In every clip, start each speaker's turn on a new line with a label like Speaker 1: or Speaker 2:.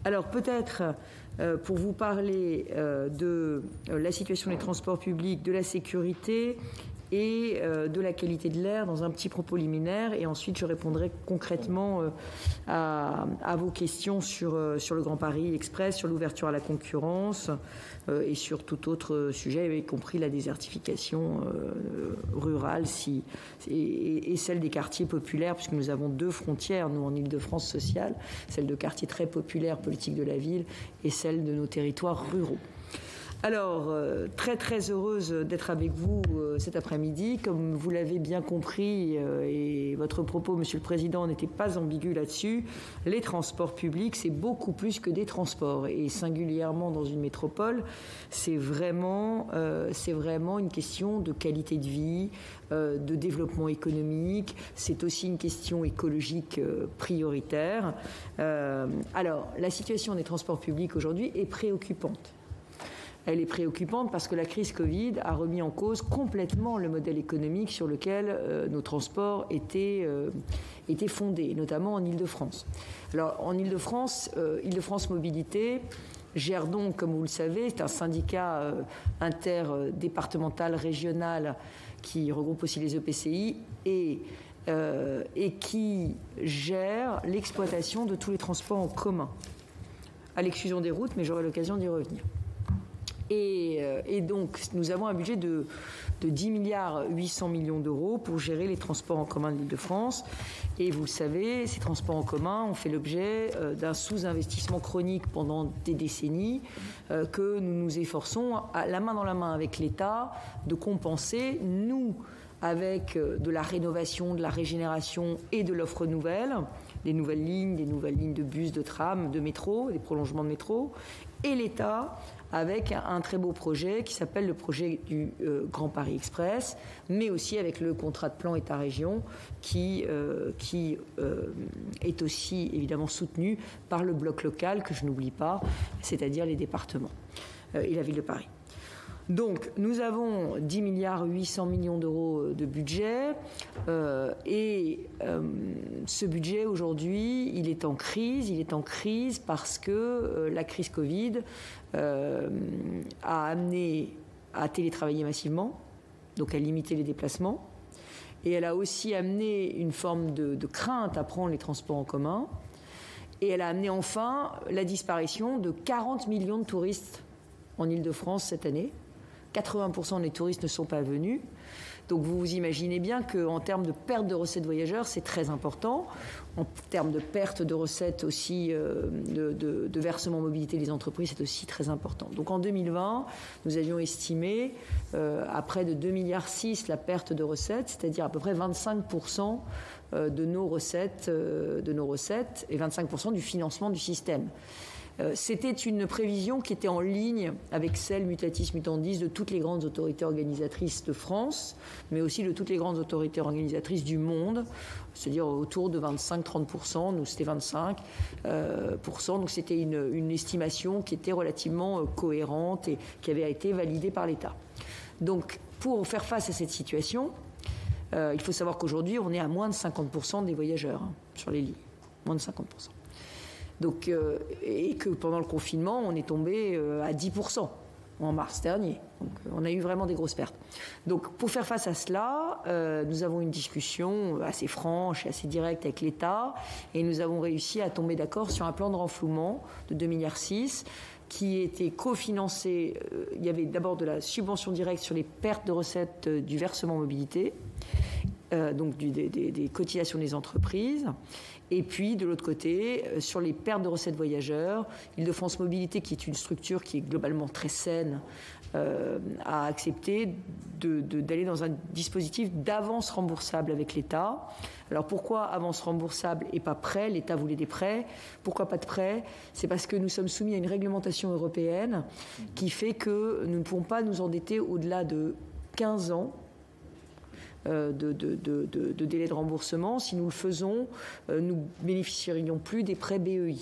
Speaker 1: Alors peut-être pour vous parler de la situation des transports publics, de la sécurité et de la qualité de l'air dans un petit propos liminaire, et ensuite je répondrai concrètement à vos questions sur le Grand Paris Express, sur l'ouverture à la concurrence et sur tout autre sujet, y compris la désertification rurale et celle des quartiers populaires, puisque nous avons deux frontières, nous en Île-de-France sociale, celle de quartiers très populaires, politique de la ville, et celle de nos territoires ruraux. Alors, très très heureuse d'être avec vous cet après-midi. Comme vous l'avez bien compris, et votre propos, Monsieur le Président, n'était pas ambigu là-dessus, les transports publics, c'est beaucoup plus que des transports. Et singulièrement dans une métropole, c'est vraiment une question de qualité de vie, de développement économique. C'est aussi une question écologique prioritaire. Alors, la situation des transports publics aujourd'hui est préoccupante. Elle est préoccupante parce que la crise Covid a remis en cause complètement le modèle économique sur lequel nos transports étaient fondés, notamment en Île-de-France. Alors, en Île-de-France, Île-de-France Mobilité gère donc, comme vous le savez, c'est un syndicat interdépartemental, régional, qui regroupe aussi les EPCI et qui gère l'exploitation de tous les transports en commun, à l'exclusion des routes, mais j'aurai l'occasion d'y revenir. Et donc, nous avons un budget de 10 milliards 800 millions d'euros pour gérer les transports en commun de l'Île-de-France. Et vous le savez, ces transports en commun ont fait l'objet d'un sous-investissement chronique pendant des décennies que nous nous efforçons, la main dans la main avec l'État, de compenser, nous, avec de la rénovation, de la régénération et de l'offre nouvelle, des nouvelles lignes de bus, de tram, de métro, des prolongements de métro, et l'État avec un très beau projet qui s'appelle le projet du Grand Paris Express, mais aussi avec le contrat de plan État-région qui est aussi évidemment soutenu par le bloc local, que je n'oublie pas, c'est-à-dire les départements et la ville de Paris. Donc, nous avons 10 milliards 800 millions d'euros de budget et ce budget, aujourd'hui, il est en crise. Il est en crise parce que la crise Covid a amené à télétravailler massivement, donc à limiter les déplacements. Et elle a aussi amené une forme de crainte à prendre les transports en commun. Et elle a amené enfin la disparition de 40 millions de touristes en Île-de-France cette année. 80% des touristes ne sont pas venus. Donc vous vous imaginez bien qu'en termes de perte de recettes voyageurs, c'est très important. En termes de perte de recettes aussi, de versement mobilité des entreprises, c'est aussi très important. Donc en 2020, nous avions estimé à près de 2,6 milliards la perte de recettes, c'est-à-dire à peu près 25% de nos recettes et 25% du financement du système. C'était une prévision qui était en ligne avec celle, mutatis mutandis, de toutes les grandes autorités organisatrices de France, mais aussi de toutes les grandes autorités organisatrices du monde, c'est-à-dire autour de 25-30%, nous c'était 25%, donc c'était une estimation qui était relativement cohérente et qui avait été validée par l'État. Donc pour faire face à cette situation, il faut savoir qu'aujourd'hui on est à moins de 50% des voyageurs sur les lignes, moins de 50%. Donc, et que pendant le confinement, on est tombé à 10% en mars dernier. Donc, on a eu vraiment des grosses pertes. Donc, pour faire face à cela, nous avons une discussion assez franche et assez directe avec l'État, et nous avons réussi à tomber d'accord sur un plan de renflouement de 2,6 milliards qui était cofinancé. Il y avait d'abord de la subvention directe sur les pertes de recettes du versement mobilité, donc des cotisations des entreprises. Et puis, de l'autre côté, sur les pertes de recettes voyageurs, Île-de-France Mobilité, qui est une structure qui est globalement très saine, a accepté d'aller dans un dispositif d'avance remboursable avec l'État. Alors pourquoi avance remboursable et pas prêt? L'État voulait des prêts. Pourquoi pas de prêts? C'est parce que nous sommes soumis à une réglementation européenne qui fait que nous ne pouvons pas nous endetter au-delà de 15 ans de délai de remboursement. Si nous le faisons, nous bénéficierions plus des prêts BEI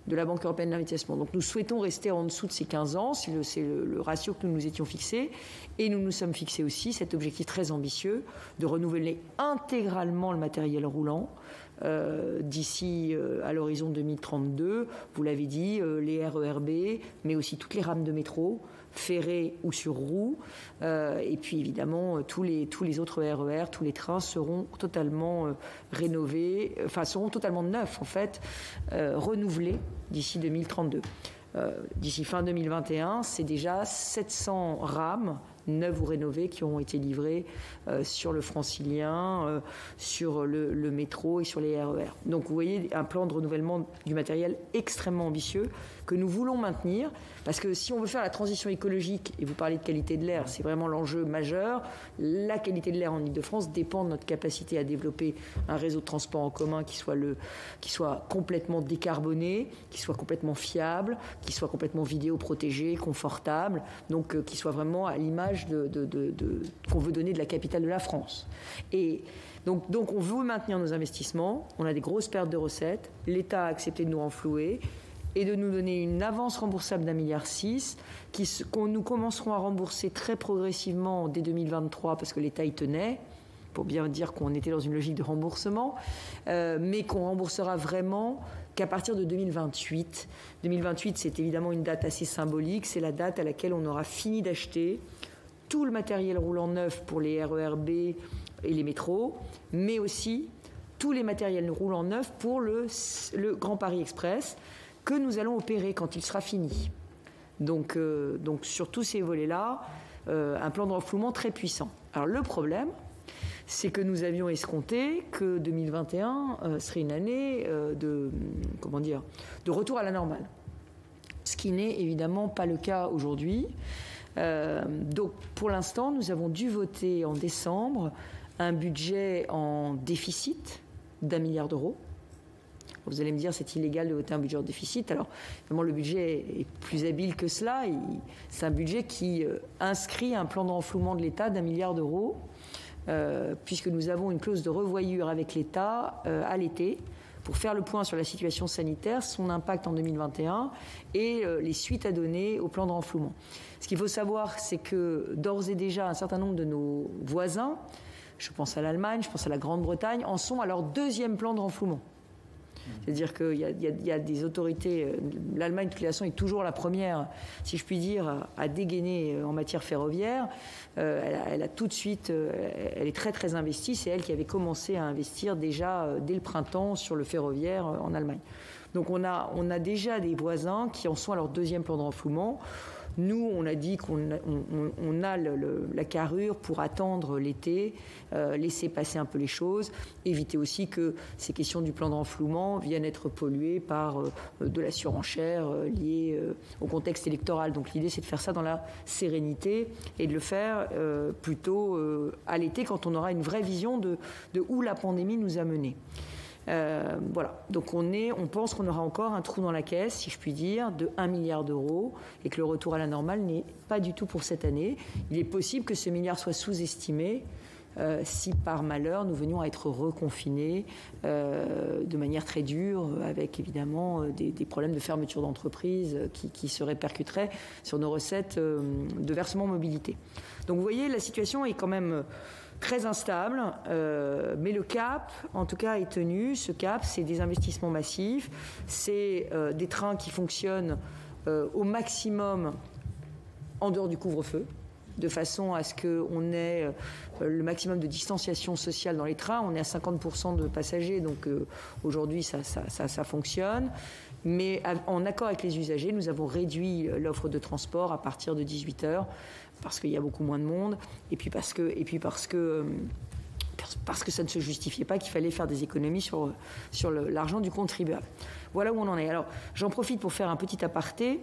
Speaker 1: de la Banque européenne d'investissement. Donc nous souhaitons rester en dessous de ces 15 ans, c'est le ratio que nous nous étions fixés, et nous nous sommes fixés aussi cet objectif très ambitieux de renouveler intégralement le matériel roulant d'ici à l'horizon 2032. Vous l'avez dit, les RERB, mais aussi toutes les rames de métro, ferrées ou sur roues, et puis évidemment tous les autres RER, tous les trains seront totalement rénovés, seront totalement neufs en fait, renouvelés d'ici 2032. D'ici fin 2021, c'est déjà 700 rames neuves ou rénovées qui ont été livrées sur le francilien, sur le métro et sur les RER. Donc vous voyez un plan de renouvellement du matériel extrêmement ambitieux que nous voulons maintenir, parce que si on veut faire la transition écologique, et vous parlez de qualité de l'air, c'est vraiment l'enjeu majeur. La qualité de l'air en Île-de-France dépend de notre capacité à développer un réseau de transport en commun qui soit complètement décarboné, qui soit complètement fiable, qui soit complètement vidéoprotégé, confortable, donc qui soit vraiment à l'image qu'on veut donner de la capitale de la France. Et donc on veut maintenir nos investissements, on a des grosses pertes de recettes, l'État a accepté de nous renflouer et de nous donner une avance remboursable d'1,6 milliard qu'on nous commencerons à rembourser très progressivement dès 2023 parce que l'État y tenait, pour bien dire qu'on était dans une logique de remboursement, mais qu'on remboursera vraiment qu'à partir de 2028. 2028, c'est évidemment une date assez symbolique, c'est la date à laquelle on aura fini d'acheter tout le matériel roulant neuf pour les RERB et les métros, mais aussi tous les matériels roulants neufs pour le Grand Paris Express que nous allons opérer quand il sera fini. Donc sur tous ces volets-là, un plan de renflouement très puissant. Alors le problème, c'est que nous avions escompté que 2021 serait une année de retour à la normale. Ce qui n'est évidemment pas le cas aujourd'hui. Donc pour l'instant, nous avons dû voter en décembre un budget en déficit d'1 milliard d'euros. Vous allez me dire, c'est illégal de voter un budget en déficit. Alors, vraiment, le budget est plus habile que cela. C'est un budget qui inscrit un plan de renflouement de l'État d'1 milliard d'euros, puisque nous avons une clause de revoyure avec l'État à l'été pour faire le point sur la situation sanitaire, son impact en 2021 et les suites à donner au plan de renflouement. Ce qu'il faut savoir, c'est que d'ores et déjà, un certain nombre de nos voisins, je pense à l'Allemagne, je pense à la Grande-Bretagne, en sont à leur deuxième plan de renflouement. C'est-à-dire qu'il y a des autorités. L'Allemagne, de toute façon, est toujours la première, si je puis dire, à dégainer en matière ferroviaire. Elle a tout de suite, elle est très très investie. C'est elle qui avait commencé à investir déjà dès le printemps sur le ferroviaire en Allemagne. Donc on a déjà des voisins qui en sont à leur deuxième plan de renflouement. Nous, on a dit qu'on a la carrure pour attendre l'été, laisser passer un peu les choses, éviter aussi que ces questions du plan de renflouement viennent être polluées par de la surenchère liée au contexte électoral. Donc l'idée, c'est de faire ça dans la sérénité et de le faire plutôt à l'été quand on aura une vraie vision de où la pandémie nous a menés. Voilà, donc on pense qu'on aura encore un trou dans la caisse, si je puis dire, de 1 milliard d'euros et que le retour à la normale n'est pas du tout pour cette année. Il est possible que ce milliard soit sous-estimé si par malheur nous venions à être reconfinés de manière très dure, avec évidemment des problèmes de fermeture d'entreprise qui se répercuteraient sur nos recettes de versement mobilité. Donc vous voyez, la situation est quand même très instable, mais le cap, en tout cas, est tenu. Ce cap, c'est des investissements massifs, c'est des trains qui fonctionnent au maximum en dehors du couvre-feu, de façon à ce qu'on ait le maximum de distanciation sociale dans les trains. On est à 50% de passagers, donc aujourd'hui, ça fonctionne. Mais en accord avec les usagers, nous avons réduit l'offre de transport à partir de 18h, parce qu'il y a beaucoup moins de monde, et puis parce que ça ne se justifiait pas, qu'il fallait faire des économies sur l'argent du contribuable. Voilà où on en est. Alors, j'en profite pour faire un petit aparté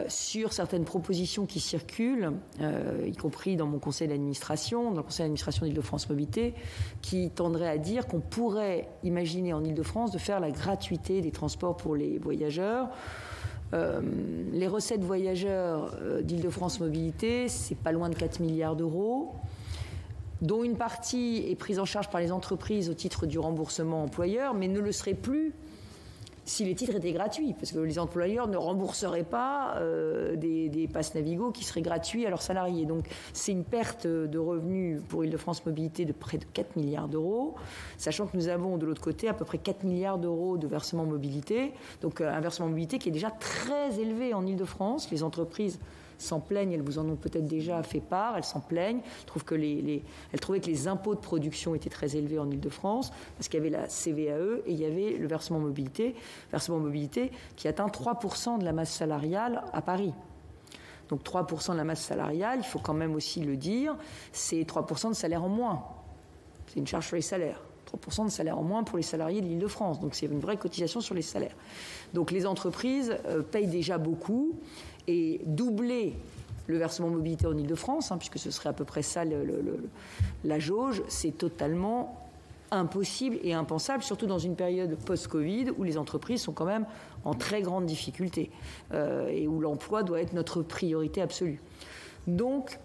Speaker 1: sur certaines propositions qui circulent, y compris dans mon conseil d'administration, dans le conseil d'administration d'Île-de-France Mobilité, qui tendraient à dire qu'on pourrait imaginer en Île-de-France de faire la gratuité des transports pour les voyageurs. Les recettes voyageurs d'Île-de-France Mobilité, c'est pas loin de 4 milliards d'euros, dont une partie est prise en charge par les entreprises au titre du remboursement employeur, mais ne le serait plus si les titres étaient gratuits, parce que les employeurs ne rembourseraient pas des passes Navigo qui seraient gratuits à leurs salariés. Donc c'est une perte de revenus pour Île-de-France Mobilité de près de 4 milliards d'euros, sachant que nous avons de l'autre côté à peu près 4 milliards d'euros de versement mobilité, donc un versement mobilité qui est déjà très élevé en Île-de-France. Les entreprises s'en plaignent, elles vous en ont peut-être déjà fait part, elles s'en plaignent, elles trouvaient que les impôts de production étaient très élevés en Île-de-France, parce qu'il y avait la CVAE et il y avait le versement mobilité qui atteint 3% de la masse salariale à Paris. Donc 3% de la masse salariale, il faut quand même aussi le dire, c'est 3% de salaire en moins. C'est une charge sur les salaires. 3% de salaire en moins pour les salariés de l'Île-de-France. Donc c'est une vraie cotisation sur les salaires. Donc les entreprises payent déjà beaucoup, et doubler le versement mobilité en Île-de-France, puisque ce serait à peu près ça la jauge, c'est totalement impossible et impensable, surtout dans une période post-Covid où les entreprises sont quand même en très grande difficulté et où l'emploi doit être notre priorité absolue. Donc,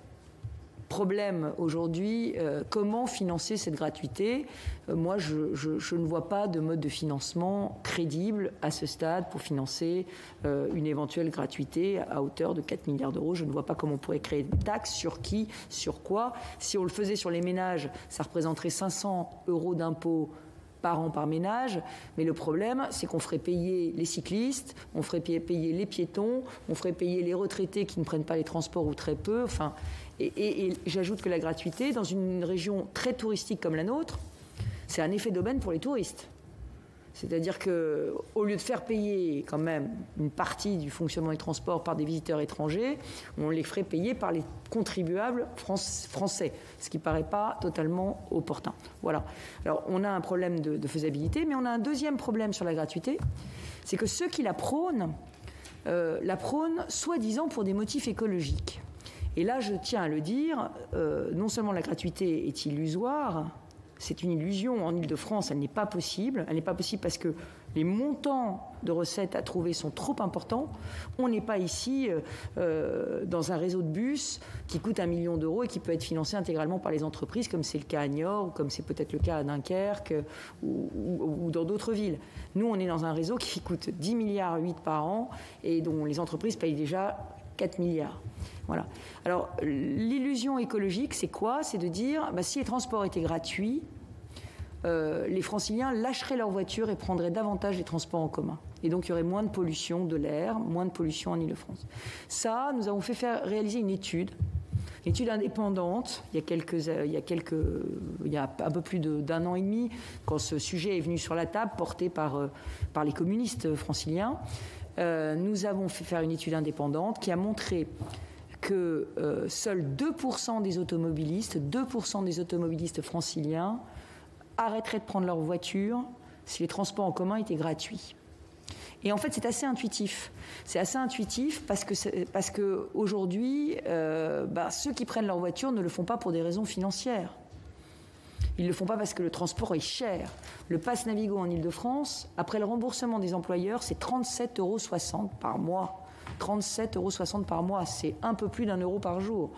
Speaker 1: problème aujourd'hui, comment financer cette gratuité ? Moi, je ne vois pas de mode de financement crédible à ce stade pour financer une éventuelle gratuité à hauteur de 4 milliards d'euros. Je ne vois pas comment on pourrait créer des taxes, sur qui, sur quoi. Si on le faisait sur les ménages, ça représenterait 500 € d'impôts par an par ménage, mais le problème, c'est qu'on ferait payer les cyclistes, on ferait payer les piétons, on ferait payer les retraités qui ne prennent pas les transports ou très peu, enfin... Et j'ajoute que la gratuité, dans une région très touristique comme la nôtre, c'est un effet d'aubaine pour les touristes. C'est-à-dire qu'au lieu de faire payer quand même une partie du fonctionnement des transports par des visiteurs étrangers, on les ferait payer par les contribuables français, ce qui ne paraît pas totalement opportun. Voilà. Alors, on a un problème de faisabilité, mais on a un deuxième problème sur la gratuité, c'est que ceux qui la prônent soi-disant pour des motifs écologiques. Et là, je tiens à le dire, non seulement la gratuité est illusoire, c'est une illusion. En Île-de-France, elle n'est pas possible. Elle n'est pas possible parce que les montants de recettes à trouver sont trop importants. On n'est pas ici dans un réseau de bus qui coûte 1 million d'euros et qui peut être financé intégralement par les entreprises, comme c'est le cas à Niort, ou comme c'est peut-être le cas à Dunkerque, ou dans d'autres villes. Nous, on est dans un réseau qui coûte 10,8 milliards par an et dont les entreprises payent déjà 4 milliards. Voilà. Alors, l'illusion écologique, c'est quoi ? C'est de dire, si les transports étaient gratuits, les Franciliens lâcheraient leur voiture et prendraient davantage les transports en commun. Et donc, il y aurait moins de pollution de l'air, moins de pollution en Île-de-France. Ça, nous avons fait réaliser une étude indépendante, il y a un peu plus d'un an et demi, quand ce sujet est venu sur la table, porté par les communistes franciliens. Nous avons fait faire une étude indépendante qui a montré que seuls 2% des automobilistes franciliens arrêteraient de prendre leur voiture si les transports en commun étaient gratuits. Et en fait, c'est assez intuitif. C'est assez intuitif parce que aujourd'hui, ceux qui prennent leur voiture ne le font pas pour des raisons financières. Ils ne le font pas parce que le transport est cher. Le pass Navigo en Île-de-France, après le remboursement des employeurs, c'est 37,60 € par mois. 37,60 € par mois, c'est un peu plus d'1 € par jour.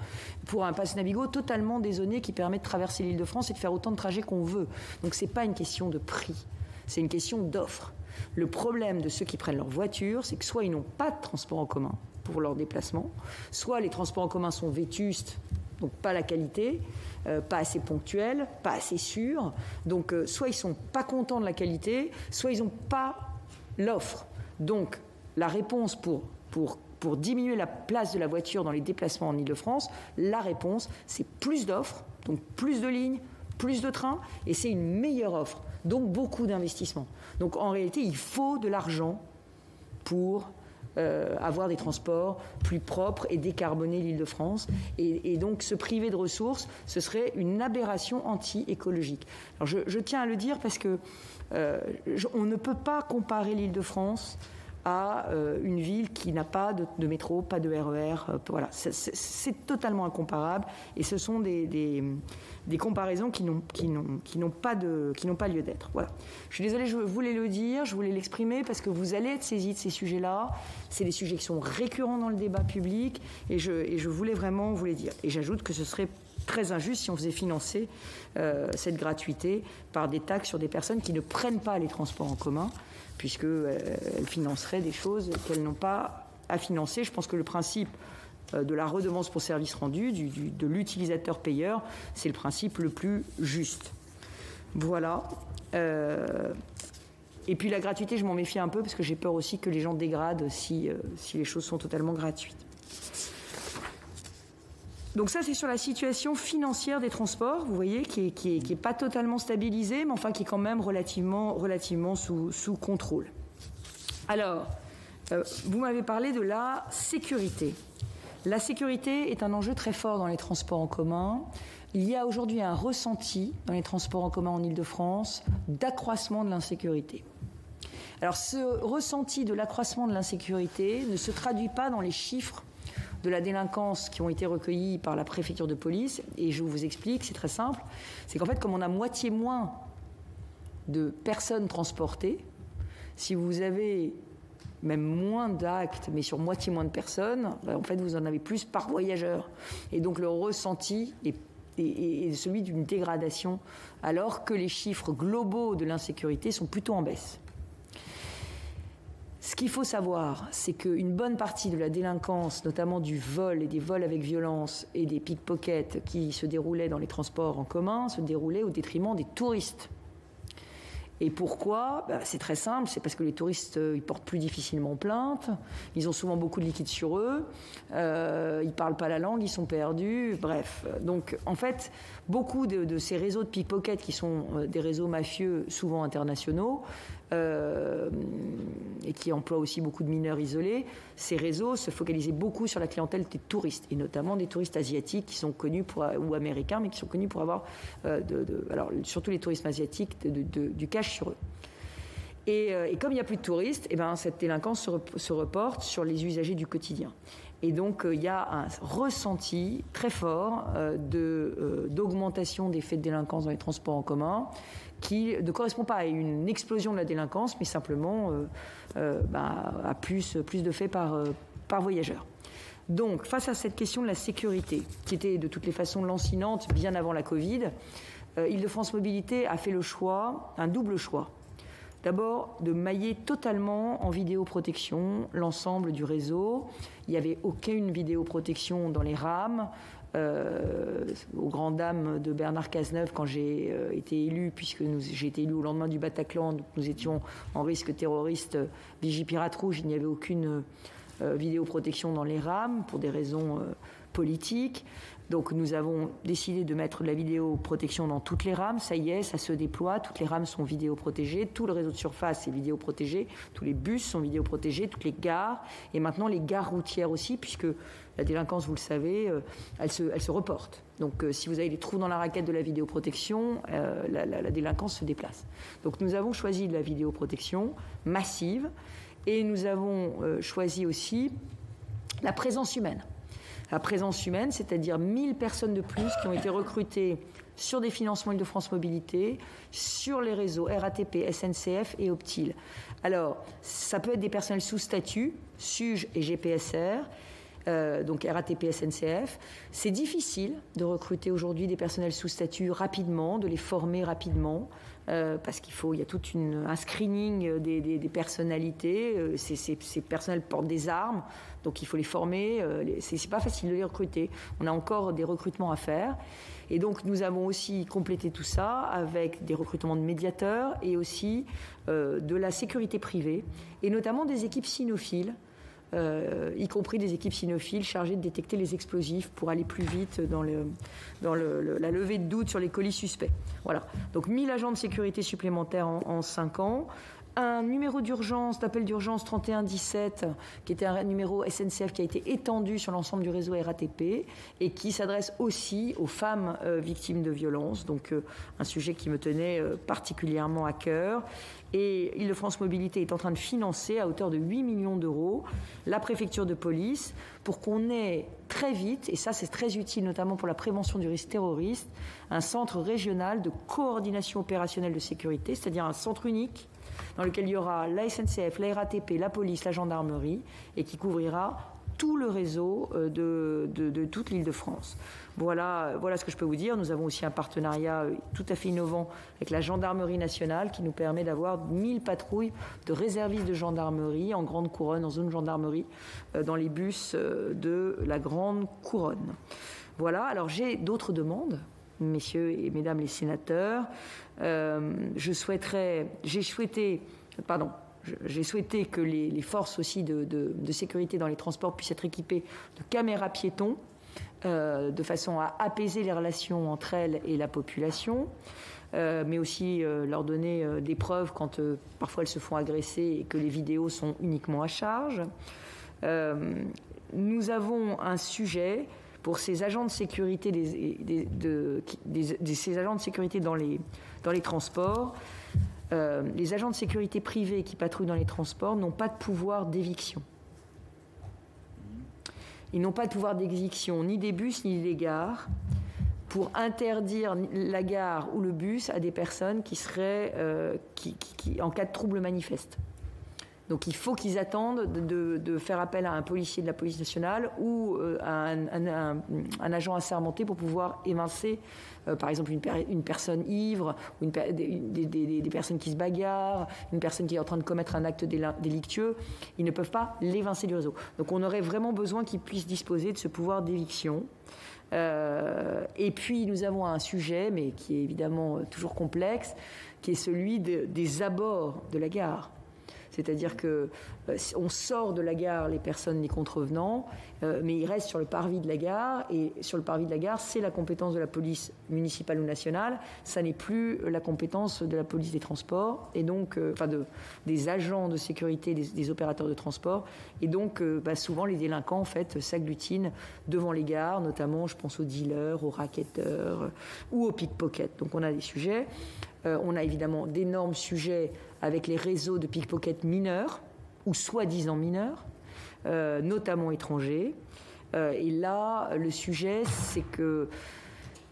Speaker 1: Pour un pass Navigo totalement dézonné qui permet de traverser l'Île-de-France et de faire autant de trajets qu'on veut. Donc ce n'est pas une question de prix, c'est une question d'offre. Le problème de ceux qui prennent leur voiture, c'est que soit ils n'ont pas de transport en commun pour leur déplacement, soit les transports en commun sont vétustes, donc pas la qualité, pas assez ponctuels, pas assez sûrs. Donc soit ils ne sont pas contents de la qualité, soit ils n'ont pas l'offre. Donc la réponse pour diminuer la place de la voiture dans les déplacements en Île-de-France, la réponse, c'est plus d'offres, donc plus de lignes, plus de trains, et c'est une meilleure offre, donc beaucoup d'investissements. Donc en réalité, il faut de l'argent pour avoir des transports plus propres et décarboner l'Île-de-France. Et donc se priver de ressources, ce serait une aberration anti-écologique. Alors je tiens à le dire parce que on ne peut pas comparer l'Île-de-France à une ville qui n'a pas de métro, pas de RER. Voilà, c'est totalement incomparable. Et ce sont des comparaisons qui n'ont pas lieu d'être. Voilà. Je suis désolée, je voulais le dire, je voulais l'exprimer parce que vous allez être saisis de ces sujets-là. C'est des sujets qui sont récurrents dans le débat public et je voulais vraiment vous les dire. Et j'ajoute que ce serait très injuste si on faisait financer cette gratuité par des taxes sur des personnes qui ne prennent pas les transports en commun, puisqu'elles financeraient des choses qu'elles n'ont pas à financer. Je pense que le principe de la redevance pour service rendu, de l'utilisateur payeur, c'est le principe le plus juste. Voilà. Et puis la gratuité, je m'en méfie un peu parce que j'ai peur aussi que les gens dégradent si les choses sont totalement gratuites. Donc ça, c'est sur la situation financière des transports, vous voyez, qui est pas totalement stabilisée, mais enfin qui est quand même relativement sous contrôle. Alors, vous m'avez parlé de la sécurité. La sécurité est un enjeu très fort dans les transports en commun. Il y a aujourd'hui un ressenti dans les transports en commun en Île-de-France d'accroissement de l'insécurité. Alors ce ressenti de l'accroissement de l'insécurité ne se traduit pas dans les chiffres de la délinquance qui ont été recueillis par la préfecture de police. Et je vous explique, c'est très simple. C'est qu'en fait, comme on a moitié moins de personnes transportées, si vous avez même moins d'actes, mais sur moitié moins de personnes, en fait, vous en avez plus par voyageur. Et donc, le ressenti est celui d'une dégradation, alors que les chiffres globaux de l'insécurité sont plutôt en baisse. Ce qu'il faut savoir, c'est qu'une bonne partie de la délinquance, notamment du vol et des vols avec violence et des pickpockets qui se déroulaient dans les transports en commun, se déroulaient au détriment des touristes. Et pourquoi ? C'est très simple, c'est parce que les touristes, ils portent plus difficilement plainte, ils ont souvent beaucoup de liquide sur eux, ils parlent pas la langue, ils sont perdus, bref. Donc, en fait, beaucoup de ces réseaux de pickpockets qui sont des réseaux mafieux, souvent internationaux, et qui emploient aussi beaucoup de mineurs isolés, ces réseaux se focalisaient beaucoup sur la clientèle des touristes, et notamment des touristes asiatiques qui sont connus ou américains, mais qui sont connus pour avoir, alors surtout les touristes asiatiques, du cash sur eux. Et comme il n'y a plus de touristes, cette délinquance se reporte sur les usagers du quotidien. Et donc, il y a un ressenti très fort d'augmentation des faits de délinquance dans les transports en commun qui ne correspond pas à une explosion de la délinquance, mais simplement à plus de faits par voyageur. Donc, face à cette question de la sécurité, qui était de toutes les façons lancinante bien avant la Covid, Île-de-France Mobilité a fait un double choix. D'abord, de mailler totalement en vidéoprotection l'ensemble du réseau. Il n'y avait aucune vidéoprotection dans les rames. Aux grandes dames de Bernard Cazeneuve, quand j'ai été élu, puisque j'ai été élu au lendemain du Bataclan, donc nous étions en risque terroriste Vigipirate Rouge, il n'y avait aucune vidéoprotection dans les rames pour des raisons politiques. Donc nous avons décidé de mettre de la vidéoprotection dans toutes les rames. Ça y est, ça se déploie. Toutes les rames sont vidéoprotégées. Tout le réseau de surface est vidéoprotégé. Tous les bus sont vidéoprotégés. Toutes les gares. Et maintenant les gares routières aussi, puisque la délinquance, vous le savez, elle se reporte. Donc si vous avez des trous dans la raquette de la vidéoprotection, la délinquance se déplace. Donc nous avons choisi de la vidéoprotection massive. Et nous avons choisi aussi la présence humaine. La présence humaine, c'est-à-dire 1000 personnes de plus qui ont été recrutées sur des financements Île-de-France Mobilité, sur les réseaux RATP, SNCF et Optile. Alors, ça peut être des personnels sous statut, SUGE et GPSR, donc RATP, SNCF. C'est difficile de recruter aujourd'hui des personnels sous statut rapidement, de les former rapidement, parce il y a tout un screening des personnalités. Ces personnels portent des armes, donc il faut les former. C'est pas facile de les recruter. On a encore des recrutements à faire. Et donc nous avons aussi complété tout ça avec des recrutements de médiateurs et aussi de la sécurité privée, et notamment des équipes cynophiles, y compris des équipes cynophiles chargées de détecter les explosifs pour aller plus vite dans la levée de doute sur les colis suspects. Voilà. Donc 1000 agents de sécurité supplémentaires en 5 ans. Un numéro d'appel d'urgence 3117, qui était un numéro SNCF qui a été étendu sur l'ensemble du réseau RATP et qui s'adresse aussi aux femmes victimes de violences. Donc un sujet qui me tenait particulièrement à cœur. Et Île-de-France Mobilité est en train de financer à hauteur de 8 millions d'euros la préfecture de police pour qu'on ait très vite, et ça c'est très utile notamment pour la prévention du risque terroriste, un centre régional de coordination opérationnelle de sécurité, c'est-à-dire un centre unique dans lequel il y aura la SNCF, la RATP, la police, la gendarmerie, et qui couvrira tout le réseau de toute l'Île-de-France. Voilà ce que je peux vous dire. Nous avons aussi un partenariat tout à fait innovant avec la gendarmerie nationale qui nous permet d'avoir 1000 patrouilles de réservistes de gendarmerie en grande couronne, en zone gendarmerie, dans les bus de la grande couronne. Voilà, alors j'ai d'autres demandes, messieurs et mesdames les sénateurs. J'ai souhaité que les forces aussi de sécurité dans les transports puissent être équipées de caméras piétons, de façon à apaiser les relations entre elles et la population, mais aussi leur donner des preuves quand parfois elles se font agresser et que les vidéos sont uniquement à charge. Nous avons un sujet pour ces agents de sécurité, ces agents de sécurité dans les transports. Les agents de sécurité privés qui patrouillent dans les transports n'ont pas de pouvoir d'éviction. Ils n'ont pas de pouvoir d'éviction ni des bus ni des gares pour interdire la gare ou le bus à des personnes qui seraient en cas de trouble manifeste. Donc il faut qu'ils attendent de faire appel à un policier de la police nationale ou à un agent assermenté pour pouvoir évincer, par exemple, une personne ivre, ou des personnes qui se bagarrent, une personne qui est en train de commettre un acte délictueux. Ils ne peuvent pas l'évincer du réseau. Donc on aurait vraiment besoin qu'ils puissent disposer de ce pouvoir d'éviction. Et puis nous avons un sujet, mais qui est évidemment toujours complexe, qui est celui des abords de la gare. C'est-à-dire qu'on sort de la gare les personnes, les contrevenants, mais ils restent sur le parvis de la gare. Et sur le parvis de la gare, c'est la compétence de la police municipale ou nationale. Ça n'est plus la compétence de la police des transports, et donc, des agents de sécurité, des opérateurs de transport. Et donc, souvent, les délinquants, en fait, s'agglutinent devant les gares, notamment, je pense aux dealers, aux racketteurs ou aux pickpockets. Donc, on a des sujets. On a évidemment d'énormes sujets avec les réseaux de pickpockets mineurs, ou soi-disant mineurs, notamment étrangers. Et là, le sujet, c'est que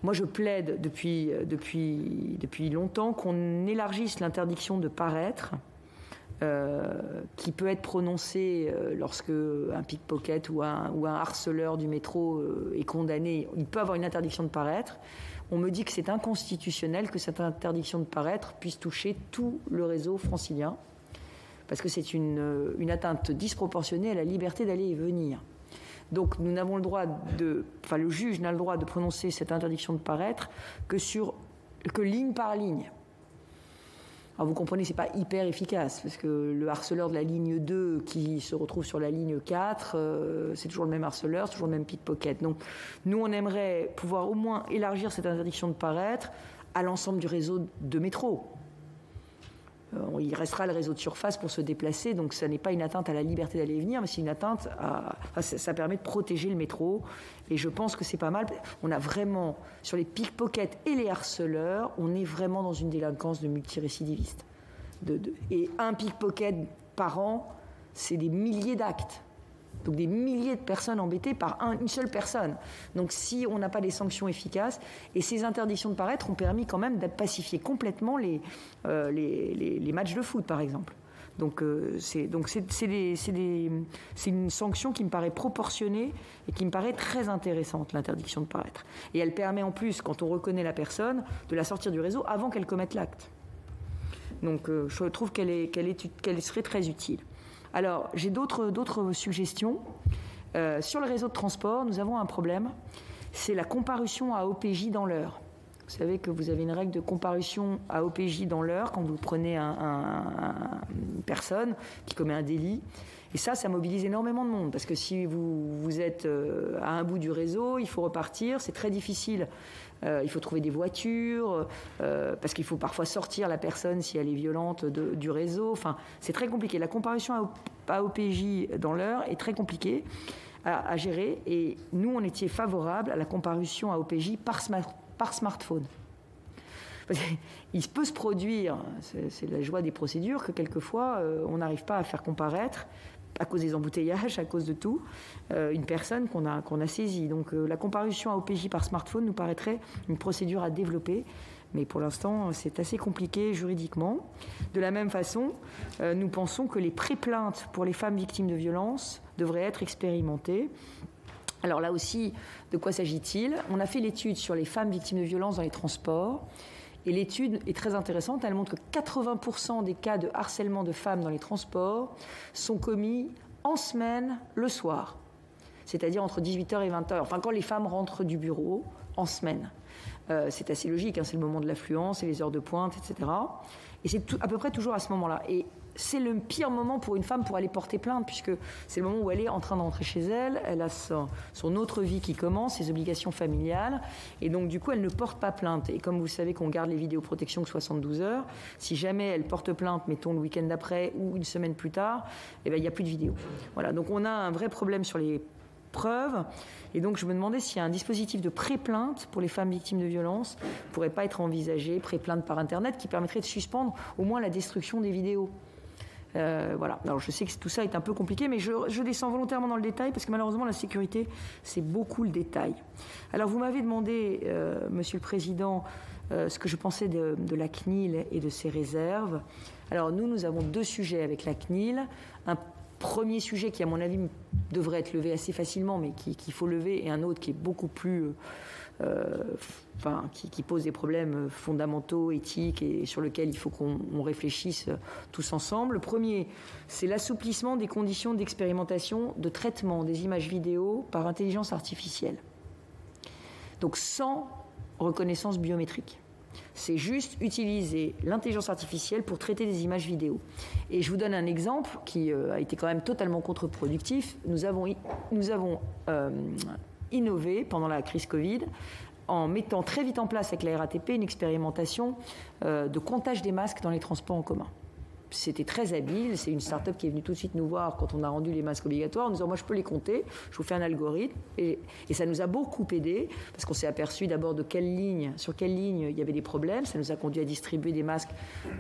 Speaker 1: moi, je plaide depuis longtemps qu'on élargisse l'interdiction de paraître, qui peut être prononcée lorsque un pickpocket ou un harceleur du métro est condamné. Il peut avoir une interdiction de paraître. On me dit que c'est inconstitutionnel que cette interdiction de paraître puisse toucher tout le réseau francilien, parce que c'est une atteinte disproportionnée à la liberté d'aller et venir. Donc nous n'avons le droit le juge n'a le droit de prononcer cette interdiction de paraître que ligne par ligne. Alors vous comprenez, c'est pas hyper efficace, parce que le harceleur de la ligne 2 qui se retrouve sur la ligne 4, c'est toujours le même harceleur, c'est toujours le même pickpocket. Donc nous, on aimerait pouvoir au moins élargir cette interdiction de paraître à l'ensemble du réseau de métro. Il restera le réseau de surface pour se déplacer, donc ça n'est pas une atteinte à la liberté d'aller et venir, mais c'est une atteinte ça permet de protéger le métro, et je pense que c'est pas mal. On a vraiment, sur les pickpockets et les harceleurs, on est vraiment dans une délinquance de multirécidivistes. Et un pickpocket par an, c'est des milliers d'actes. Donc des milliers de personnes embêtées par une seule personne. Donc si on n'a pas des sanctions efficaces, et ces interdictions de paraître ont permis quand même de pacifier complètement les matchs de foot, par exemple. Donc c'est une sanction qui me paraît proportionnée et qui me paraît très intéressante, l'interdiction de paraître. Et elle permet en plus, quand on reconnaît la personne, de la sortir du réseau avant qu'elle commette l'acte. Donc je trouve qu'elle serait très utile. Alors, j'ai d'autres suggestions. Sur le réseau de transport, nous avons un problème, c'est la comparution à OPJ dans l'heure. Vous savez que vous avez une règle de comparution à OPJ dans l'heure quand vous prenez une personne qui commet un délit. Et ça mobilise énormément de monde, parce que si vous êtes à un bout du réseau, il faut repartir, c'est très difficile. Il faut trouver des voitures, parce qu'il faut parfois sortir la personne si elle est violente du réseau. Enfin, c'est très compliqué. La comparution à OPJ dans l'heure est très compliquée à gérer. Et nous, on était favorables à la comparution à OPJ par smartphone. Parce qu'il peut se produire, c'est la joie des procédures, que quelquefois, on n'arrive pas à faire comparaître, à cause des embouteillages, à cause de tout, une personne qu'on a saisie. Donc la comparution à OPJ par smartphone nous paraîtrait une procédure à développer. Mais pour l'instant, c'est assez compliqué juridiquement. De la même façon, nous pensons que les pré-plaintes pour les femmes victimes de violences devraient être expérimentées. Alors là aussi, de quoi s'agit-il? On a fait l'étude sur les femmes victimes de violences dans les transports. Et l'étude est très intéressante. Elle montre que 80% des cas de harcèlement de femmes dans les transports sont commis en semaine, le soir. C'est-à-dire entre 18h et 20h. Enfin, quand les femmes rentrent du bureau, en semaine. C'est assez logique, hein, c'est le moment de l'affluence, c'est les heures de pointe, etc. Et c'est à peu près toujours à ce moment-là. Et c'est le pire moment pour une femme pour aller porter plainte, puisque c'est le moment où elle est en train d'entrer chez elle, elle a son autre vie qui commence, ses obligations familiales, et donc du coup elle ne porte pas plainte. Et comme vous savez qu'on garde les vidéoprotections que 72 heures, si jamais elle porte plainte, mettons le week-end d'après ou une semaine plus tard, eh ben, il n'y a plus de vidéo. Voilà, donc on a un vrai problème sur les preuves. Et donc je me demandais s'il y a un dispositif de pré-plainte pour les femmes victimes de violences ne pourrait pas être envisagé, pré-plainte par Internet, qui permettrait de suspendre au moins la destruction des vidéos. Voilà. Alors je sais que tout ça est un peu compliqué, mais je descends volontairement dans le détail parce que malheureusement la sécurité, c'est beaucoup le détail. Alors vous m'avez demandé, Monsieur le Président, ce que je pensais de la CNIL et de ses réserves. Alors nous avons deux sujets avec la CNIL. Un premier sujet qui, à mon avis, devrait être levé assez facilement, mais qu'il faut lever, et un autre qui est beaucoup plus... qui pose des problèmes fondamentaux, éthiques, et sur lequel il faut qu'on réfléchisse tous ensemble. Le premier, c'est l'assouplissement des conditions d'expérimentation de traitement des images vidéo par intelligence artificielle. Donc sans reconnaissance biométrique. C'est juste utiliser l'intelligence artificielle pour traiter des images vidéo. Et je vous donne un exemple qui a été quand même totalement contre-productif. Nous avons innové pendant la crise Covid en mettant très vite en place avec la RATP une expérimentation de comptage des masques dans les transports en commun. C'était très habile, c'est une start-up qui est venue tout de suite nous voir quand on a rendu les masques obligatoires en nous disant moi je peux les compter, je vous fais un algorithme et ça nous a beaucoup aidé parce qu'on s'est aperçu d'abord sur quelle ligne il y avait des problèmes, ça nous a conduit à distribuer des masques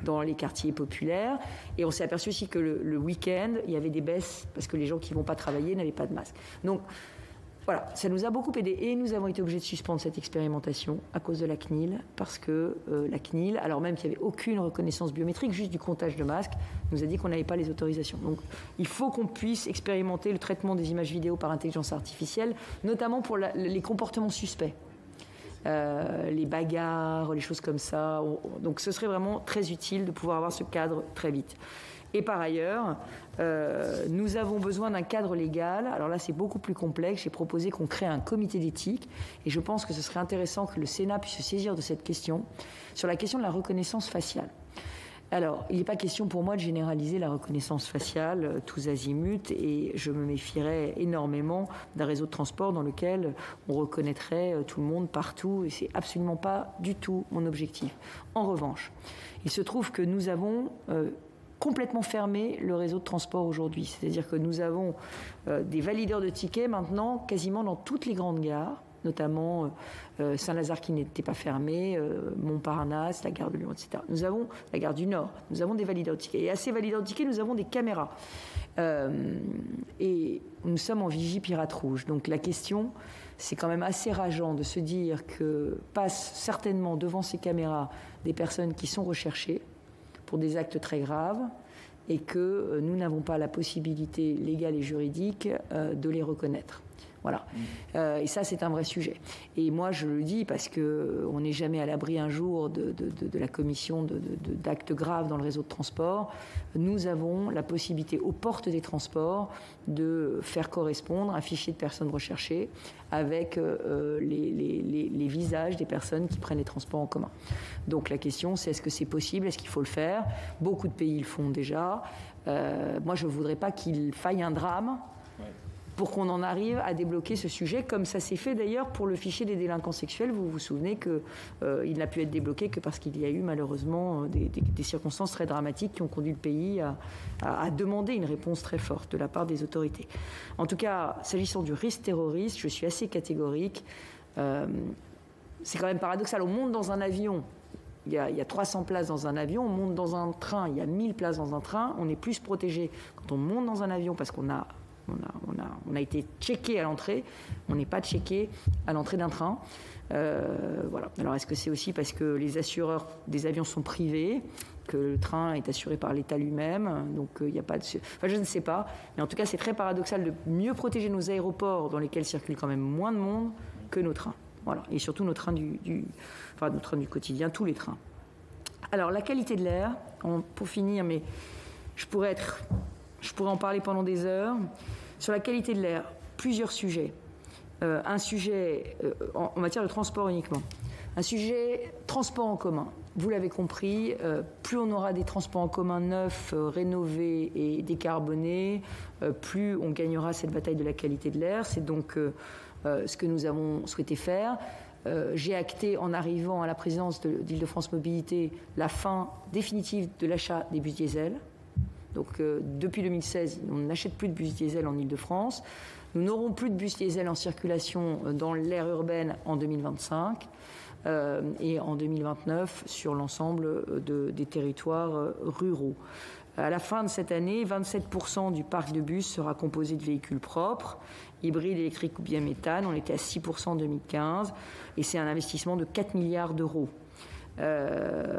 Speaker 1: dans les quartiers populaires et on s'est aperçu aussi que le week-end il y avait des baisses parce que les gens qui ne vont pas travailler n'avaient pas de masque. Donc voilà, ça nous a beaucoup aidé et nous avons été obligés de suspendre cette expérimentation à cause de la CNIL parce que la CNIL, alors même qu'il n'y avait aucune reconnaissance biométrique, juste du comptage de masques, nous a dit qu'on n'avait pas les autorisations. Donc il faut qu'on puisse expérimenter le traitement des images vidéo par intelligence artificielle, notamment pour les comportements suspects. Les bagarres, les choses comme ça. Donc ce serait vraiment très utile de pouvoir avoir ce cadre très vite. Et par ailleurs, nous avons besoin d'un cadre légal. Alors là, c'est beaucoup plus complexe. J'ai proposé qu'on crée un comité d'éthique. Et je pense que ce serait intéressant que le Sénat puisse se saisir de cette question, sur la question de la reconnaissance faciale. Alors, il n'est pas question pour moi de généraliser la reconnaissance faciale tous azimuts. Et je me méfierais énormément d'un réseau de transport dans lequel on reconnaîtrait tout le monde partout. Et ce n'est absolument pas du tout mon objectif. En revanche, il se trouve que nous avons... complètement fermé le réseau de transport aujourd'hui. C'est-à-dire que nous avons des valideurs de tickets maintenant quasiment dans toutes les grandes gares, notamment Saint-Lazare qui n'était pas fermé, Montparnasse, la gare de Lyon, etc. Nous avons la gare du Nord, nous avons des valideurs de tickets. Et à ces valideurs de tickets, nous avons des caméras. Et nous sommes en vigie pirate rouge. Donc la question, c'est quand même assez rageant de se dire que passent certainement devant ces caméras des personnes qui sont recherchées pour des actes très graves et que nous n'avons pas la possibilité légale et juridique de les reconnaître. Voilà. Et ça, c'est un vrai sujet. Et moi, je le dis parce qu'on n'est jamais à l'abri un jour de la commission d'actes graves dans le réseau de transport. Nous avons la possibilité, aux portes des transports, de faire correspondre un fichier de personnes recherchées avec les visages des personnes qui prennent les transports en commun. Donc la question, c'est est-ce que c'est possible? Est-ce qu'il faut le faire? Beaucoup de pays le font déjà. Moi, je ne voudrais pas qu'il faille un drame pour qu'on en arrive à débloquer ce sujet, comme ça s'est fait d'ailleurs pour le fichier des délinquants sexuels. Vous vous souvenez qu'il n'a pu être débloqué que parce qu'il y a eu malheureusement des circonstances très dramatiques qui ont conduit le pays à demander une réponse très forte de la part des autorités. En tout cas, s'agissant du risque terroriste, je suis assez catégorique. C'est quand même paradoxal. On monte dans un avion, il y a 300 places dans un avion, on monte dans un train, il y a 1000 places dans un train. On est plus protégé quand on monte dans un avion parce qu'on a On a été checké à l'entrée, on n'est pas checké à l'entrée d'un train. Voilà. Alors, est-ce que c'est aussi parce que les assureurs des avions sont privés, que le train est assuré par l'État lui-même, donc il n'y a pas de... Enfin, je ne sais pas, mais en tout cas, c'est très paradoxal de mieux protéger nos aéroports dans lesquels circule quand même moins de monde que nos trains. Voilà. Et surtout nos trains nos trains du quotidien, tous les trains. Alors, la qualité de l'air, pour finir, mais je pourrais en parler pendant des heures. Sur la qualité de l'air, plusieurs sujets. Un sujet en matière de transport uniquement. Un sujet transport en commun. Vous l'avez compris, plus on aura des transports en commun neufs, rénovés et décarbonés, plus on gagnera cette bataille de la qualité de l'air. C'est donc ce que nous avons souhaité faire. J'ai acté en arrivant à la présidence d'Île-de-France Mobilité la fin définitive de l'achat des bus diesel. Donc depuis 2016, on n'achète plus de bus diesel en Île-de-France. Nous n'aurons plus de bus diesel en circulation dans l'aire urbaine en 2025 et en 2029 sur l'ensemble des territoires ruraux. À la fin de cette année, 27% du parc de bus sera composé de véhicules propres, hybrides, électriques ou bien méthane. On était à 6% en 2015 et c'est un investissement de 4 milliards d'euros.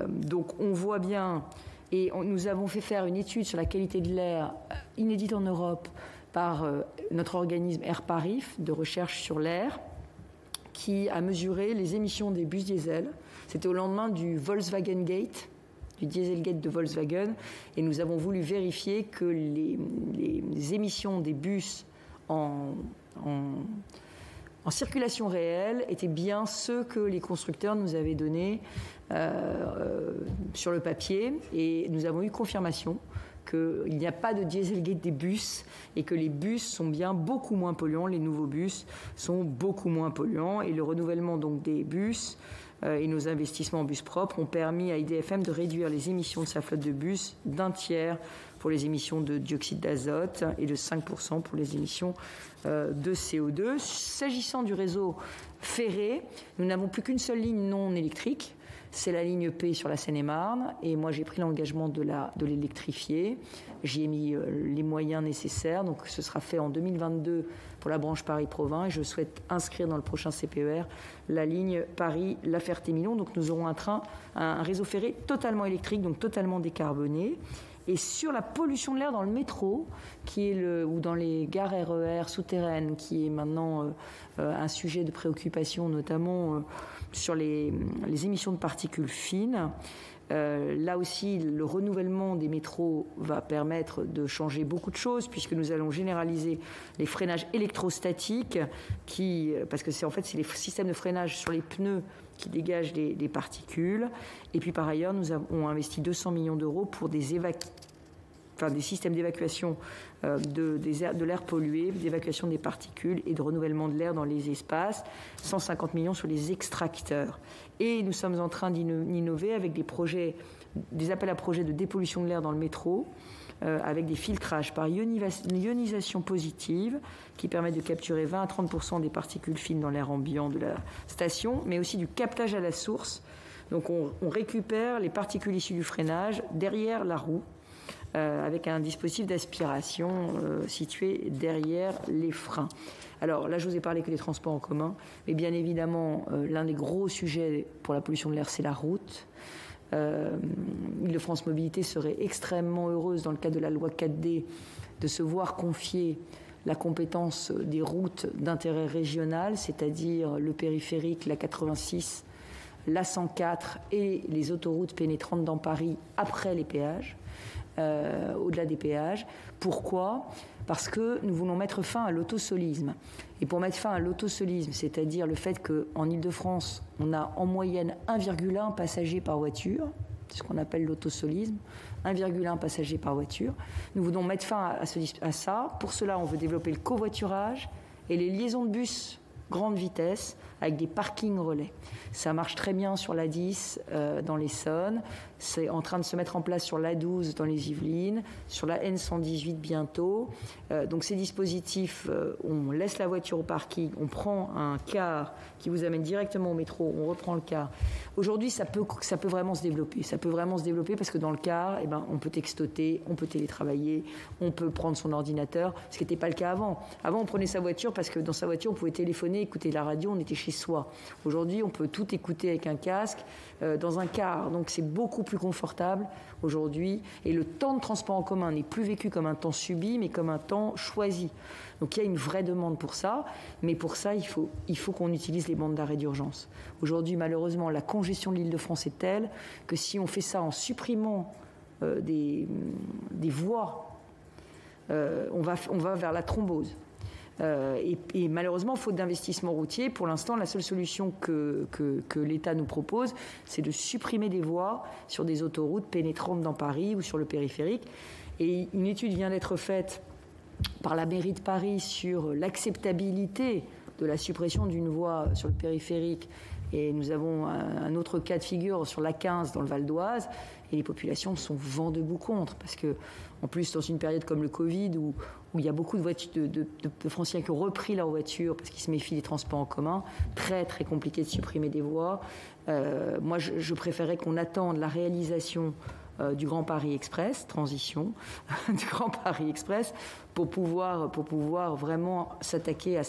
Speaker 1: Donc on voit bien, et nous avons fait faire une étude sur la qualité de l'air inédite en Europe par notre organisme Airparif de recherche sur l'air, qui a mesuré les émissions des bus diesel. C'était au lendemain du Volkswagen Gate, du Dieselgate de Volkswagen, et nous avons voulu vérifier que les émissions des bus en circulation réelle étaient bien ceux que les constructeurs nous avaient donnés sur le papier, et nous avons eu confirmation qu'il n'y a pas de Dieselgate des bus et que les bus sont bien beaucoup moins polluants, les nouveaux bus sont beaucoup moins polluants, et le renouvellement donc des bus et nos investissements en bus propres ont permis à IDFM de réduire les émissions de sa flotte de bus d'un tiers pour les émissions de dioxyde d'azote et de 5% pour les émissions de CO2. S'agissant du réseau ferré, nous n'avons plus qu'une seule ligne non électrique, c'est la ligne P sur la Seine-et-Marne, et moi j'ai pris l'engagement de l'électrifier. J'y ai mis les moyens nécessaires, donc ce sera fait en 2022 pour la branche Paris-Provins, et je souhaite inscrire dans le prochain CPER la ligne Paris-La Ferté-Milon. Donc nous aurons un réseau ferré totalement électrique, donc totalement décarboné. Et sur la pollution de l'air dans le métro, ou dans les gares RER souterraines, qui est maintenant un sujet de préoccupation, notamment sur les émissions de particules fines. Là aussi, le renouvellement des métros va permettre de changer beaucoup de choses, puisque nous allons généraliser les freinages électrostatiques, parce que c'est les systèmes de freinage sur les pneus qui dégagent des particules. Et puis par ailleurs, nous avons investi 200 millions d'euros pour des systèmes d'évacuation de l'air pollué, d'évacuation des particules et de renouvellement de l'air dans les espaces, 150 millions sur les extracteurs. Et nous sommes en train d'innover avec des appels à projets de dépollution de l'air dans le métro, avec des filtrages par ionisation positive qui permettent de capturer 20 à 30% des particules fines dans l'air ambiant de la station, mais aussi du captage à la source. Donc on récupère les particules issues du freinage derrière la roue, avec un dispositif d'aspiration situé derrière les freins. Alors là, je vous ai parlé que des transports en commun, mais bien évidemment, l'un des gros sujets pour la pollution de l'air, c'est la route. Île-de-France Mobilité serait extrêmement heureuse, dans le cadre de la loi 4D, de se voir confier la compétence des routes d'intérêt régional, c'est-à-dire le périphérique, la 86, la 104 et les autoroutes pénétrantes dans Paris après les péages. Au-delà des péages. Pourquoi ? Parce que nous voulons mettre fin à l'autosolisme. Et pour mettre fin à l'autosolisme, c'est-à-dire le fait qu'en Île-de-France, on a en moyenne 1,1 passager par voiture, c'est ce qu'on appelle l'autosolisme, 1,1 passager par voiture. Nous voulons mettre fin à ça. Pour cela, on veut développer le covoiturage et les liaisons de bus grande vitesse avec des parkings relais. Ça marche très bien sur l'A10 dans l'Essonne, c'est en train de se mettre en place sur l'A12 dans les Yvelines, sur la N118 bientôt. Donc ces dispositifs, on laisse la voiture au parking, on prend un car qui vous amène directement au métro, on reprend le car. Aujourd'hui, ça peut vraiment se développer. Ça peut vraiment se développer parce que dans le car, on peut textoter, on peut télétravailler, on peut prendre son ordinateur, ce qui n'était pas le cas avant. Avant, on prenait sa voiture parce que dans sa voiture, on pouvait téléphoner, écouter la radio, on était chez soi. Aujourd'hui, on peut tout écouter avec un casque dans un car. Donc, c'est beaucoup plus confortable aujourd'hui. Et le temps de transport en commun n'est plus vécu comme un temps subi, mais comme un temps choisi. Donc, il y a une vraie demande pour ça. Mais pour ça, il faut qu'on utilise les bandes d'arrêt d'urgence. Aujourd'hui, malheureusement, la congestion de l'Île-de-France est telle que si on fait ça en supprimant des voies, on va vers la thrombose. Et malheureusement, faute d'investissement routier, pour l'instant, la seule solution que l'État nous propose, c'est de supprimer des voies sur des autoroutes pénétrantes dans Paris ou sur le périphérique. Et une étude vient d'être faite par la mairie de Paris sur l'acceptabilité de la suppression d'une voie sur le périphérique. Et nous avons un autre cas de figure sur l'A15 dans le Val d'Oise. Et les populations sont vent debout contre. Parce que, en plus, dans une période comme le Covid, où il y a beaucoup de Franciliens qui ont repris leur voiture parce qu'ils se méfient des transports en commun, très, très compliqué de supprimer des voies. Moi, je préférais qu'on attende la réalisation du Grand Paris Express, transition, du Grand Paris Express, pour pouvoir vraiment s'attaquer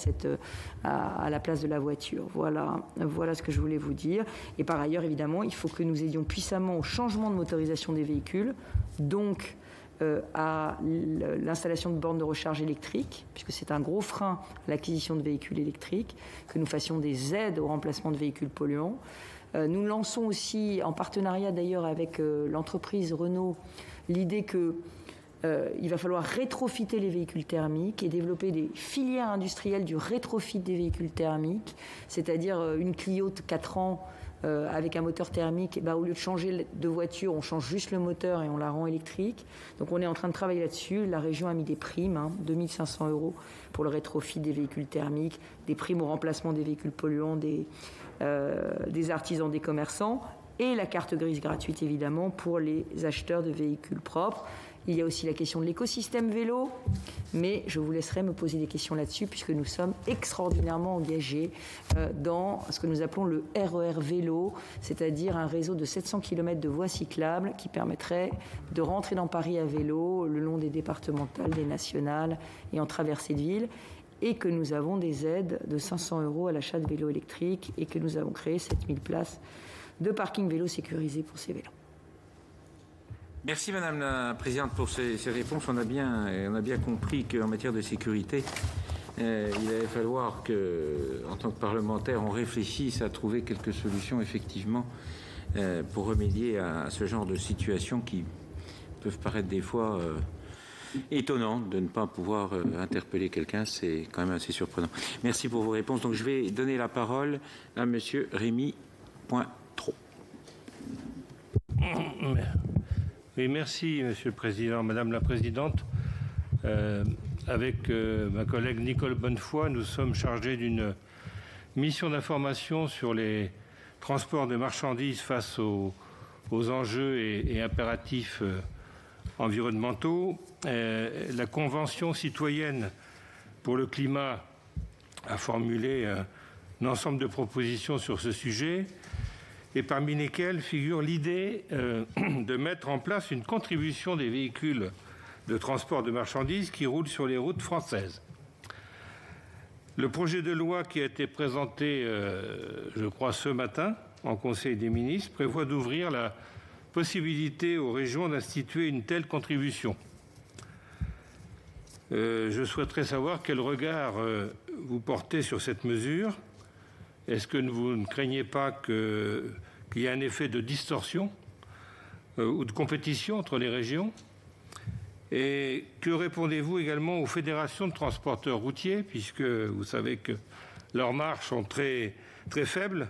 Speaker 1: à la place de la voiture. Voilà ce que je voulais vous dire. Et par ailleurs, évidemment, il faut que nous aidions puissamment au changement de motorisation des véhicules, donc à l'installation de bornes de recharge électrique, puisque c'est un gros frein à l'acquisition de véhicules électriques, que nous fassions des aides au remplacement de véhicules polluants. Nous lançons aussi, en partenariat d'ailleurs avec l'entreprise Renault, l'idée qu'il va falloir rétrofiter les véhicules thermiques et développer des filières industrielles du rétrofit des véhicules thermiques, c'est-à-dire une Clio de 4 ans avec un moteur thermique, au lieu de changer de voiture, on change juste le moteur et on la rend électrique. Donc on est en train de travailler là-dessus. La région a mis des primes, 2500 € pour le rétrofit des véhicules thermiques, des primes au remplacement des véhicules polluants, des artisans, des commerçants, et la carte grise gratuite évidemment pour les acheteurs de véhicules propres. Il y a aussi la question de l'écosystème vélo, mais je vous laisserai me poser des questions là-dessus puisque nous sommes extraordinairement engagés dans ce que nous appelons le RER vélo, c'est-à-dire un réseau de 700 km de voies cyclables qui permettrait de rentrer dans Paris à vélo le long des départementales, des nationales et en traversée de ville, et que nous avons des aides de 500 € à l'achat de vélos électriques et que nous avons créé 7000 places de parking vélo sécurisés pour ces vélos.
Speaker 2: Merci Madame la Présidente pour ces réponses. On a bien compris qu'en matière de sécurité, il allait falloir qu'en tant que parlementaire, on réfléchisse à trouver quelques solutions effectivement pour remédier à ce genre de situations qui peuvent paraître des fois étonnantes. De ne pas pouvoir interpeller quelqu'un, c'est quand même assez surprenant. Merci pour vos réponses. Donc je vais donner la parole à Monsieur Rémy Pointreau.
Speaker 3: Oui, merci, Monsieur le Président. Madame la Présidente, avec ma collègue Nicole Bonnefoy, nous sommes chargés d'une mission d'information sur les transports de marchandises face aux enjeux et impératifs environnementaux. La Convention citoyenne pour le climat a formulé un ensemble de propositions sur ce sujet, et parmi lesquelles figure l'idée de mettre en place une contribution des véhicules de transport de marchandises qui roulent sur les routes françaises. Le projet de loi qui a été présenté, je crois, ce matin en Conseil des ministres prévoit d'ouvrir la possibilité aux régions d'instituer une telle contribution. Je souhaiterais savoir quel regard vous portez sur cette mesure. Est-ce que vous ne craignez pas qu'il y ait un effet de distorsion ou de compétition entre les régions? Et que répondez-vous également aux fédérations de transporteurs routiers, puisque vous savez que leurs marges sont très, très faibles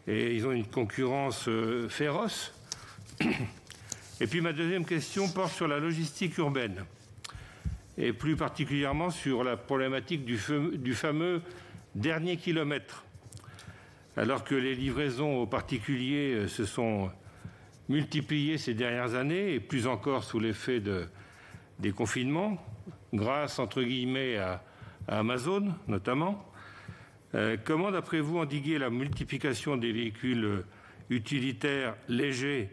Speaker 3: et ils ont une concurrence féroce? Et puis ma deuxième question porte sur la logistique urbaine, et plus particulièrement sur la problématique du fameux dernier kilomètre. Alors que les livraisons aux particuliers se sont multipliées ces dernières années, et plus encore sous l'effet des confinements, grâce, entre guillemets, à Amazon notamment, comment, d'après vous, endiguer la multiplication des véhicules utilitaires légers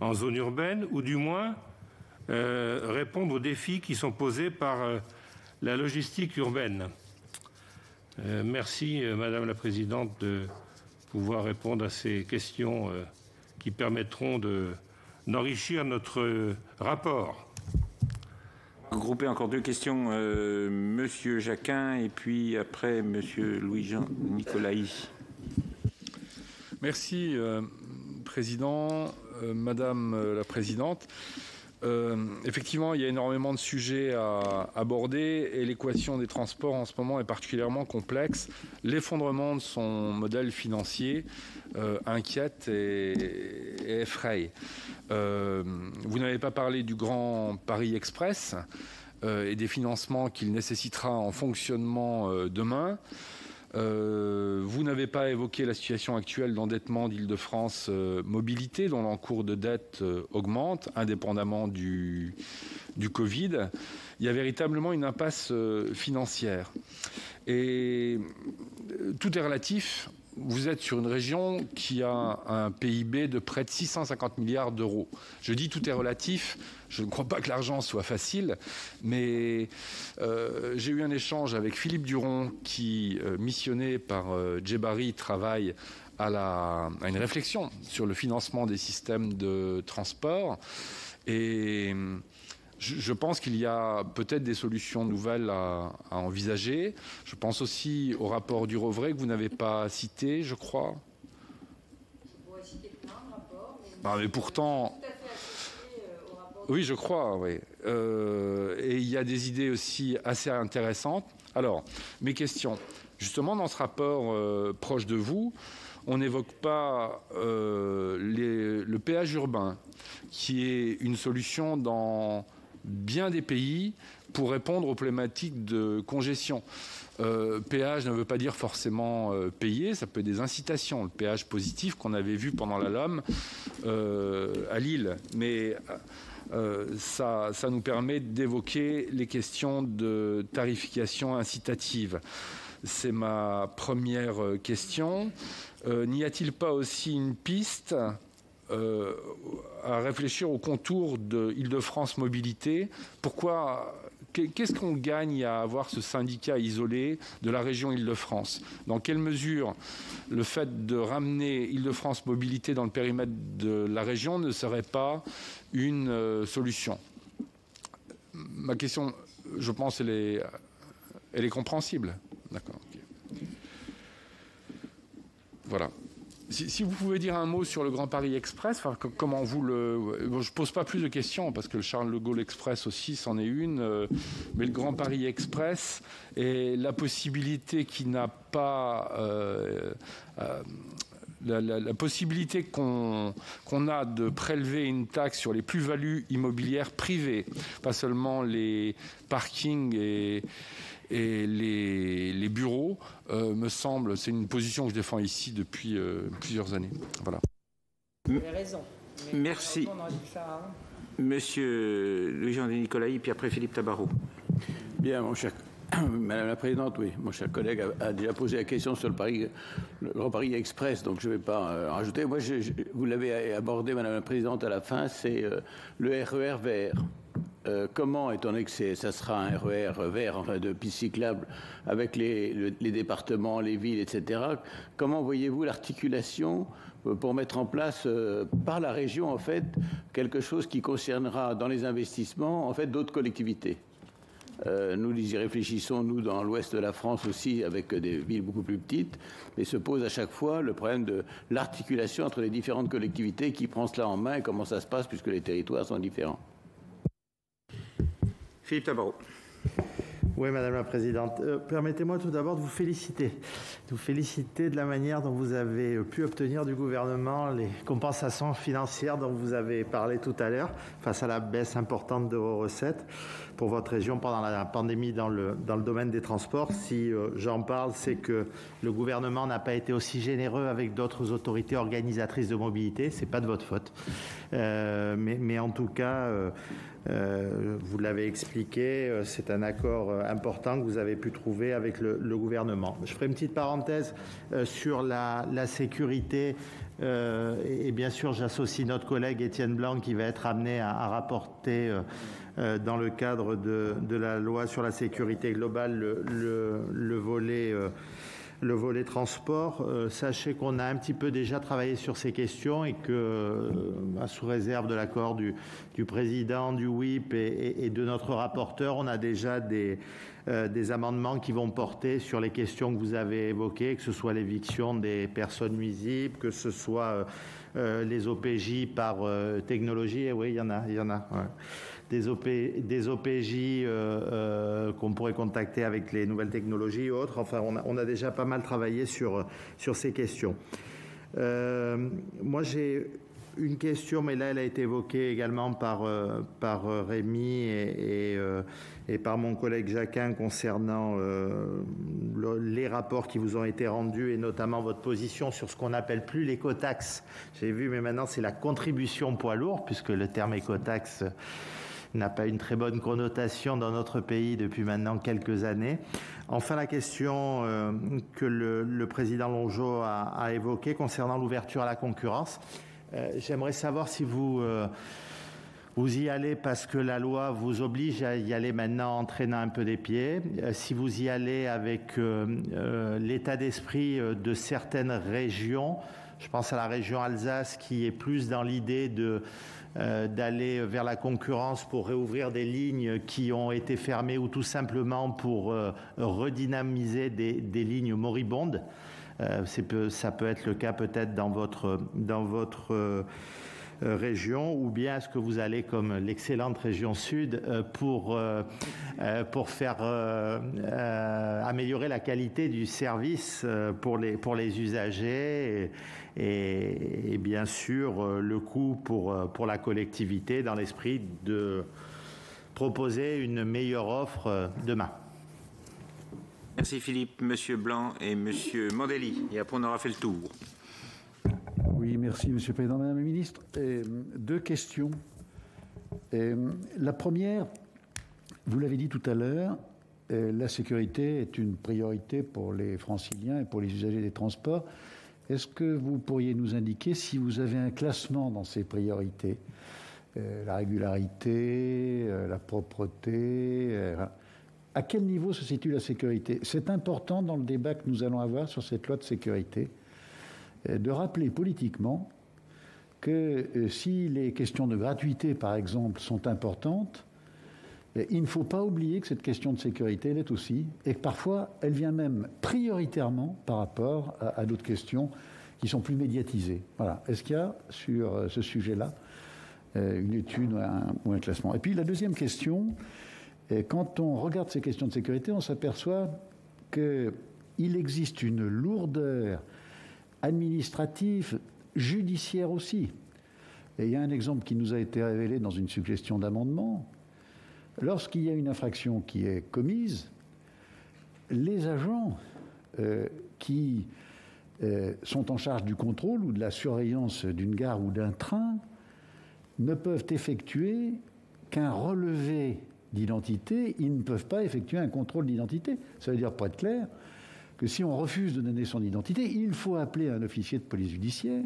Speaker 3: en zone urbaine, ou du moins répondre aux défis qui sont posés par la logistique urbaine? Merci, Madame la Présidente, de pouvoir répondre à ces questions qui permettront d'enrichir notre rapport.
Speaker 2: Grouper encore deux questions, Monsieur Jacquin et puis après Monsieur Louis-Jean Nicolaï.
Speaker 4: Merci, Président, Madame la Présidente. Effectivement, il y a énormément de sujets à aborder et l'équation des transports en ce moment est particulièrement complexe. L'effondrement de son modèle financier inquiète et effraie. Vous n'avez pas parlé du Grand Paris Express et des financements qu'il nécessitera en fonctionnement demain. Vous n'avez pas évoqué la situation actuelle d'endettement d'Île-de-France Mobilité, dont l'encours de dette augmente, indépendamment du Covid. Il y a véritablement une impasse financière. Et tout est relatif. Vous êtes sur une région qui a un PIB de près de 650 milliards d'euros. Je dis tout est relatif. Je ne crois pas que l'argent soit facile, mais j'ai eu un échange avec Philippe Duron qui, missionné par Djebari, travaille à une réflexion sur le financement des systèmes de transport. Et je pense qu'il y a peut-être des solutions nouvelles à envisager. Je pense aussi au rapport du Rouvray que vous n'avez pas cité, je crois.
Speaker 1: Je pourrais citer plein de rapports.
Speaker 4: Mais pourtant... Oui, je crois, oui. Et il y a des idées aussi assez intéressantes. Alors, mes questions. Justement, dans ce rapport proche de vous, on n'évoque pas le péage urbain, qui est une solution dans bien des pays pour répondre aux problématiques de congestion. Péage ne veut pas dire forcément payer, ça peut être des incitations. Le péage positif qu'on avait vu pendant la LOM à Lille. Mais ça nous permet d'évoquer les questions de tarification incitative. C'est ma première question. N'y a-t-il pas aussi une piste à réfléchir au contour de Île-de-France Mobilité? Qu'est-ce qu'on gagne à avoir ce syndicat isolé de la région Île-de-France? Dans quelle mesure le fait de ramener Île-de-France Mobilité dans le périmètre de la région ne serait pas une solution? Ma question, je pense, elle est compréhensible. D'accord. Okay. Voilà. Si vous pouvez dire un mot sur le Grand Paris Express, comment vous je ne pose pas plus de questions parce que le Charles de Gaulle Express aussi c'en est une, mais le Grand Paris Express et la possibilité qui n'a pas la possibilité qu'on a de prélever une taxe sur les plus-values immobilières privées, pas seulement les parkings et les bureaux, me semble, c'est une position que je défends ici depuis plusieurs années. Voilà.
Speaker 1: Vous avez raison.
Speaker 2: Merci. Monsieur Louis-Jean Nicolaï, puis après Philippe Tabarot.
Speaker 5: Bien, mon cher... Madame la Présidente, oui, mon cher collègue a déjà posé la question sur le Grand Paris Express, donc je ne vais pas rajouter. Moi, vous l'avez abordé, Madame la Présidente, à la fin, c'est le RER vert. Comment, étant donné que ça sera un RER vert, enfin de pistes cyclables, avec les départements, les villes, etc., comment voyez-vous l'articulation pour mettre en place par la région, en fait, quelque chose qui concernera dans les investissements, en fait, d'autres collectivités? Nous y réfléchissons, nous, dans l'ouest de la France aussi, avec des villes beaucoup plus petites, mais se pose à chaque fois le problème de l'articulation entre les différentes collectivités, qui prend cela en main et comment ça se passe, puisque les territoires sont différents.
Speaker 2: Philippe Tabarot.
Speaker 6: Oui, Madame la Présidente. Permettez-moi tout d'abord de vous féliciter. De vous féliciter de la manière dont vous avez pu obtenir du gouvernement les compensations financières dont vous avez parlé tout à l'heure face à la baisse importante de vos recettes pour votre région pendant la pandémie dans le domaine des transports. Si j'en parle, c'est que le gouvernement n'a pas été aussi généreux avec d'autres autorités organisatrices de mobilité. C'est pas de votre faute. Mais en tout cas... vous l'avez expliqué, c'est un accord important que vous avez pu trouver avec le gouvernement. Je ferai une petite parenthèse sur la sécurité et bien sûr j'associe notre collègue Étienne Blanc qui va être amené à rapporter dans le cadre de la loi sur la sécurité globale le volet transport. Sachez qu'on a un petit peu déjà travaillé sur ces questions et que, sous réserve de l'accord du président, du WIP et de notre rapporteur, on a déjà des amendements qui vont porter sur les questions que vous avez évoquées, que ce soit l'éviction des personnes nuisibles, que ce soit les OPJ par technologie. Et oui, il y en a. Ouais. Des OPJ qu'on pourrait contacter avec les nouvelles technologies et autres. Enfin, on a déjà pas mal travaillé sur ces questions. Moi, j'ai une question, mais là, elle a été évoquée également par Rémi et par mon collègue Jacquin concernant les rapports qui vous ont été rendus et notamment votre position sur ce qu'on n'appelle plus l'écotaxe. J'ai vu, mais maintenant, c'est la contribution poids lourd, puisque le terme écotaxe n'a pas une très bonne connotation dans notre pays depuis maintenant quelques années. Enfin, la question que le président Longeot a évoquée concernant l'ouverture à la concurrence. J'aimerais savoir si vous y allez parce que la loi vous oblige à y aller maintenant en traînant un peu des pieds. Si vous y allez avec l'état d'esprit de certaines régions, je pense à la région Alsace qui est plus dans l'idée d'aller vers la concurrence pour réouvrir des lignes qui ont été fermées ou tout simplement pour redynamiser des lignes moribondes. Ça peut être le cas peut-être dans votre région, ou bien est-ce que vous allez comme l'excellente région Sud pour faire améliorer la qualité du service pour les usagers et bien sûr le coût pour la collectivité dans l'esprit de proposer une meilleure offre demain.
Speaker 2: Merci Philippe, Monsieur Blanc et Monsieur Mandelli. Et après on aura fait le tour.
Speaker 7: Oui, merci Monsieur le Président, Madame la Ministre. Deux questions. La première, vous l'avez dit tout à l'heure, la sécurité est une priorité pour les Franciliens et pour les usagers des transports. Est-ce que vous pourriez nous indiquer si vous avez un classement dans ces priorités ? La régularité, la propreté, à quel niveau se situe la sécurité ? C'est important dans le débat que nous allons avoir sur cette loi de sécurité de rappeler politiquement que si les questions de gratuité, par exemple, sont importantes, il ne faut pas oublier que cette question de sécurité, elle est aussi, et que parfois, elle vient même prioritairement par rapport à d'autres questions qui sont plus médiatisées. Voilà. Est-ce qu'il y a sur ce sujet-là une étude ou un classement ? Et puis la deuxième question, quand on regarde ces questions de sécurité, on s'aperçoit qu'il existe une lourdeur administrative, judiciaire aussi. Et il y a un exemple qui nous a été révélé dans une suggestion d'amendement. Lorsqu'il y a une infraction qui est commise, les agents qui sont en charge du contrôle ou de la surveillance d'une gare ou d'un train ne peuvent effectuer qu'un relevé d'identité. Ils ne peuvent pas effectuer un contrôle d'identité. Ça veut dire, pour être clair, que si on refuse de donner son identité, il faut appeler un officier de police judiciaire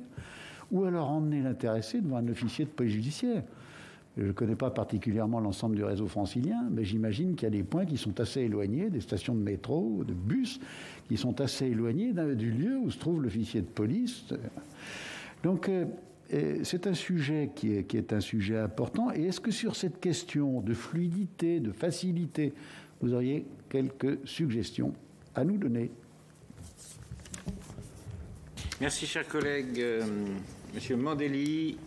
Speaker 7: ou alors emmener l'intéressé devant un officier de police judiciaire. Je ne connais pas particulièrement l'ensemble du réseau francilien, mais j'imagine qu'il y a des points qui sont assez éloignés, des stations de métro, de bus, qui sont assez éloignés du lieu où se trouve l'officier de police. Donc, c'est un sujet qui est un sujet important. Et est-ce que sur cette question de fluidité, de facilité, vous auriez quelques suggestions à nous donner ?
Speaker 2: Merci, cher collègue. Monsieur Mandelli.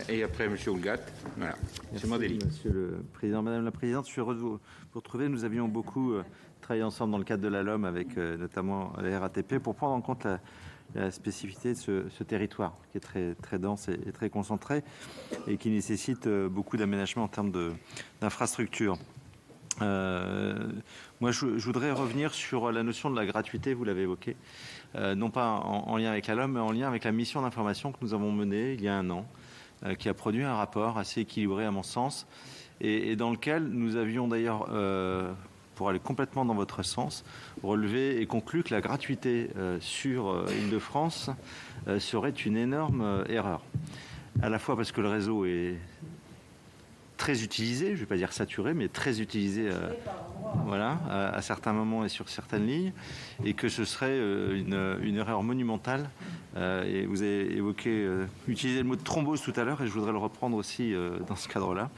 Speaker 2: Et après, Monsieur Houlgate. Voilà. Monsieur Mandelli.
Speaker 8: Monsieur le Président, Madame la Présidente, je suis heureux de vous retrouver. Nous avions beaucoup travaillé ensemble dans le cadre de la LOM avec notamment la RATP pour prendre en compte la spécificité de ce territoire qui est très, très dense et très concentré et qui nécessite beaucoup d'aménagement en termes d'infrastructures. Moi, je voudrais revenir sur la notion de la gratuité, vous l'avez évoqué, non pas en lien avec la LOM, mais en lien avec la mission d'information que nous avons menée il y a un an, qui a produit un rapport assez équilibré à mon sens, et dans lequel nous avions d'ailleurs, pour aller complètement dans votre sens, relevé et conclu que la gratuité sur Île-de-France serait une énorme erreur. À la fois parce que le réseau est très utilisé, je ne vais pas dire saturé, mais très utilisé voilà, à certains moments et sur certaines lignes, et que ce serait une erreur monumentale. Et vous avez évoqué, utilisé le mot de thrombose tout à l'heure, et je voudrais le reprendre aussi dans ce cadre-là.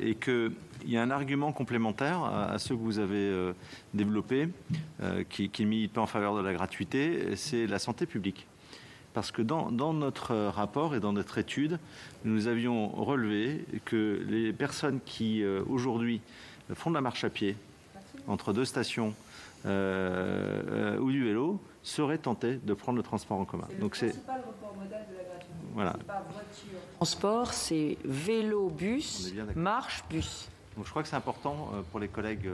Speaker 8: Et qu'il y a un argument complémentaire à ceux que vous avez développés, qui ne milite pas en faveur de la gratuité, c'est la santé publique. Parce que dans notre rapport et dans notre étude, nous avions relevé que les personnes qui, aujourd'hui, font de la marche à pied entre deux stations ou du vélo seraient tentées de prendre le transport en commun. Donc c'est le principal report modal de la gratuité. Voilà.
Speaker 1: C'est pas voiture. Transport, c'est vélo, bus, marche, bus.
Speaker 8: Donc je crois que c'est important pour les collègues,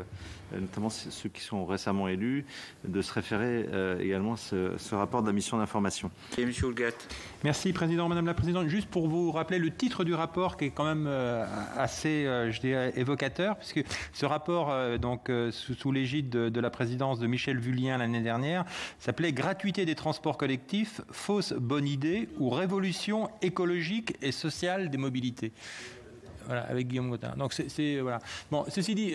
Speaker 8: notamment ceux qui sont récemment élus, de se référer également à ce rapport de la mission d'information.
Speaker 2: Et M. Houllegatte.
Speaker 9: Merci, Président. Madame la Présidente, juste pour vous rappeler le titre du rapport qui est quand même assez, je dirais, évocateur, puisque ce rapport, sous l'égide de la présidence de Michel Vullien l'année dernière, s'appelait « Gratuité des transports collectifs, fausse bonne idée ou révolution écologique et sociale des mobilités ». Voilà, avec Guillaume Gauttin. Donc c'est voilà. Bon, ceci dit,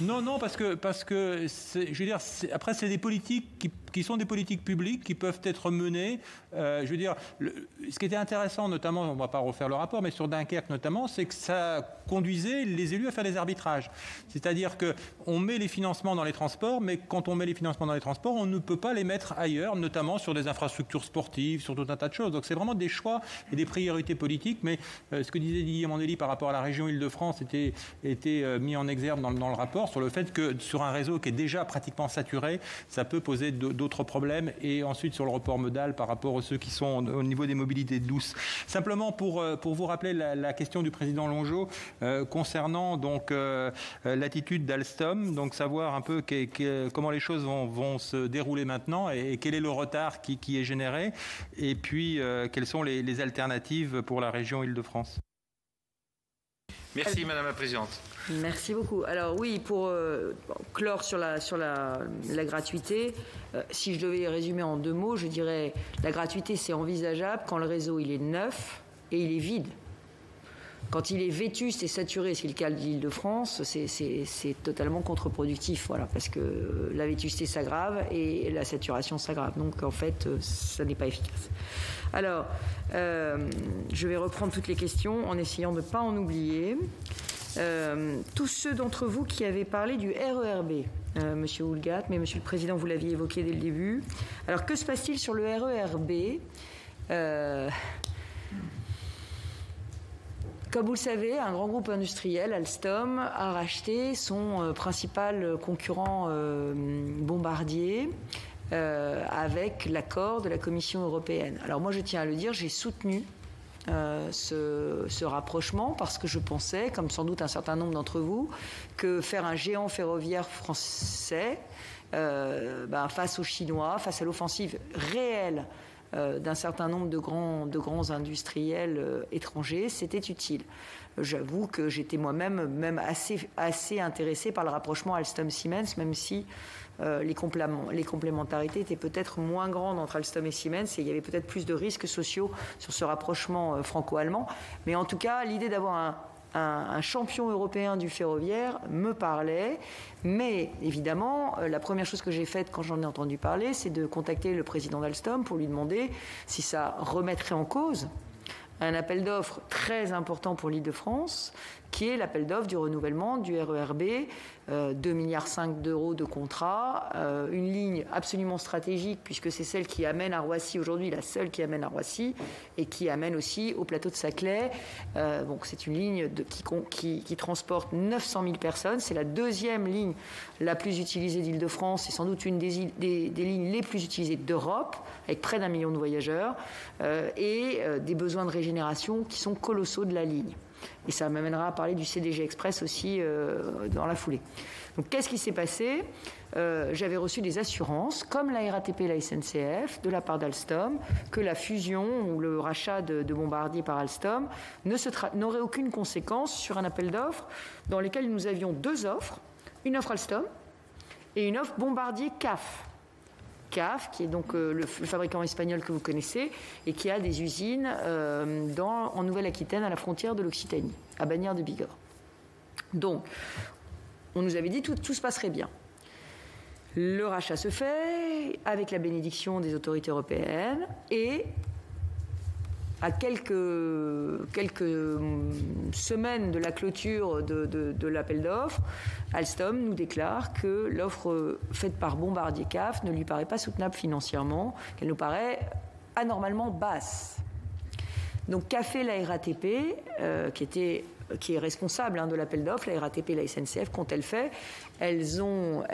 Speaker 9: non, parce que je veux dire, après c'est des politiques qui sont des politiques publiques qui peuvent être menées. Je veux dire, ce qui était intéressant, notamment, on ne va pas refaire le rapport, mais sur Dunkerque notamment, c'est que ça conduisait les élus à faire des arbitrages. C'est-à-dire qu'on met les financements dans les transports, mais quand on met les financements dans les transports, on ne peut pas les mettre ailleurs, notamment sur des infrastructures sportives, sur tout un tas de choses. Donc c'est vraiment des choix et des priorités politiques. Mais ce que disait Didier Mandelli par rapport à la région Île-de-France était mis en exergue dans le rapport sur le fait que sur un réseau qui est déjà pratiquement saturé, ça peut poser d'autres problèmes. Et ensuite sur le report modal par rapport aux ceux qui sont au niveau des mobilités douces. Simplement pour vous rappeler la question du président Longeau concernant donc l'attitude d'Alstom, donc savoir un peu comment les choses vont se dérouler maintenant et quel est le retard qui est généré et puis quelles sont les alternatives pour la région Île-de-France.
Speaker 2: Merci Madame la Présidente.
Speaker 1: Merci beaucoup. Alors oui, pour clore sur la gratuité, si je devais résumer en 2 mots, je dirais la gratuité c'est envisageable quand le réseau il est neuf et il est vide. Quand il est vétuste et saturé, c'est le cas de l'Île-de-France, c'est totalement contre-productif, voilà, parce que la vétusté s'aggrave et la saturation s'aggrave. Donc en fait, ça n'est pas efficace. Alors, je vais reprendre toutes les questions en essayant de ne pas en oublier. Tous ceux d'entre vous qui avaient parlé du RERB, Monsieur Houllegatte, mais Monsieur le Président, vous l'aviez évoqué dès le début. Alors, que se passe-t-il sur le RERB ? Comme vous le savez, un grand groupe industriel, Alstom, a racheté son principal concurrent Bombardier avec l'accord de la Commission européenne. Alors moi, je tiens à le dire, j'ai soutenu ce rapprochement parce que je pensais, comme sans doute un certain nombre d'entre vous, que faire un géant ferroviaire français face aux Chinois, face à l'offensive réelle d'un certain nombre de grands industriels étrangers, c'était utile. J'avoue que j'étais moi-même assez intéressée par le rapprochement Alstom-Siemens, même si les complémentarités étaient peut-être moins grandes entre Alstom et Siemens et il y avait peut-être plus de risques sociaux sur ce rapprochement franco-allemand. Mais en tout cas, l'idée d'avoir un champion européen du ferroviaire me parlait, mais évidemment, la première chose que j'ai faite quand j'en ai entendu parler, c'est de contacter le président d'Alstom pour lui demander si ça remettrait en cause un appel d'offres très important pour l'Île-de-France, qui est l'appel d'offres du renouvellement du RERB, 2,5 milliards d'euros de contrat, une ligne absolument stratégique, puisque c'est celle qui amène à Roissy aujourd'hui, la seule qui amène à Roissy, et qui amène aussi au plateau de Saclay. Donc c'est une ligne qui transporte 900 000 personnes. C'est la deuxième ligne la plus utilisée d'Île-de-France, et sans doute une des lignes les plus utilisées d'Europe, avec près d'1 million de voyageurs, et des besoins de régénération qui sont colossaux de la ligne. Et ça m'amènera à parler du CDG Express aussi dans la foulée. Donc qu'est-ce qui s'est passé ? J'avais reçu des assurances, comme la RATP et la SNCF, de la part d'Alstom, que la fusion ou le rachat de Bombardier par Alstom n'aurait aucune conséquence sur un appel d'offres dans lequel nous avions deux offres, une offre Alstom et une offre Bombardier-CAF. CAF, qui est donc le fabricant espagnol que vous connaissez, et qui a des usines en Nouvelle-Aquitaine, à la frontière de l'Occitanie, à Bagnères de Bigorre. Donc, on nous avait dit tout se passerait bien. Le rachat se fait avec la bénédiction des autorités européennes, et à quelques semaines de la clôture de l'appel d'offres, Alstom nous déclare que l'offre faite par Bombardier CAF ne lui paraît pas soutenable financièrement, qu'elle nous paraît anormalement basse. Donc qu'a fait la RATP, qui est responsable de l'appel d'offres, la RATP et la SNCF, qu'ont-elles fait ? Elles ont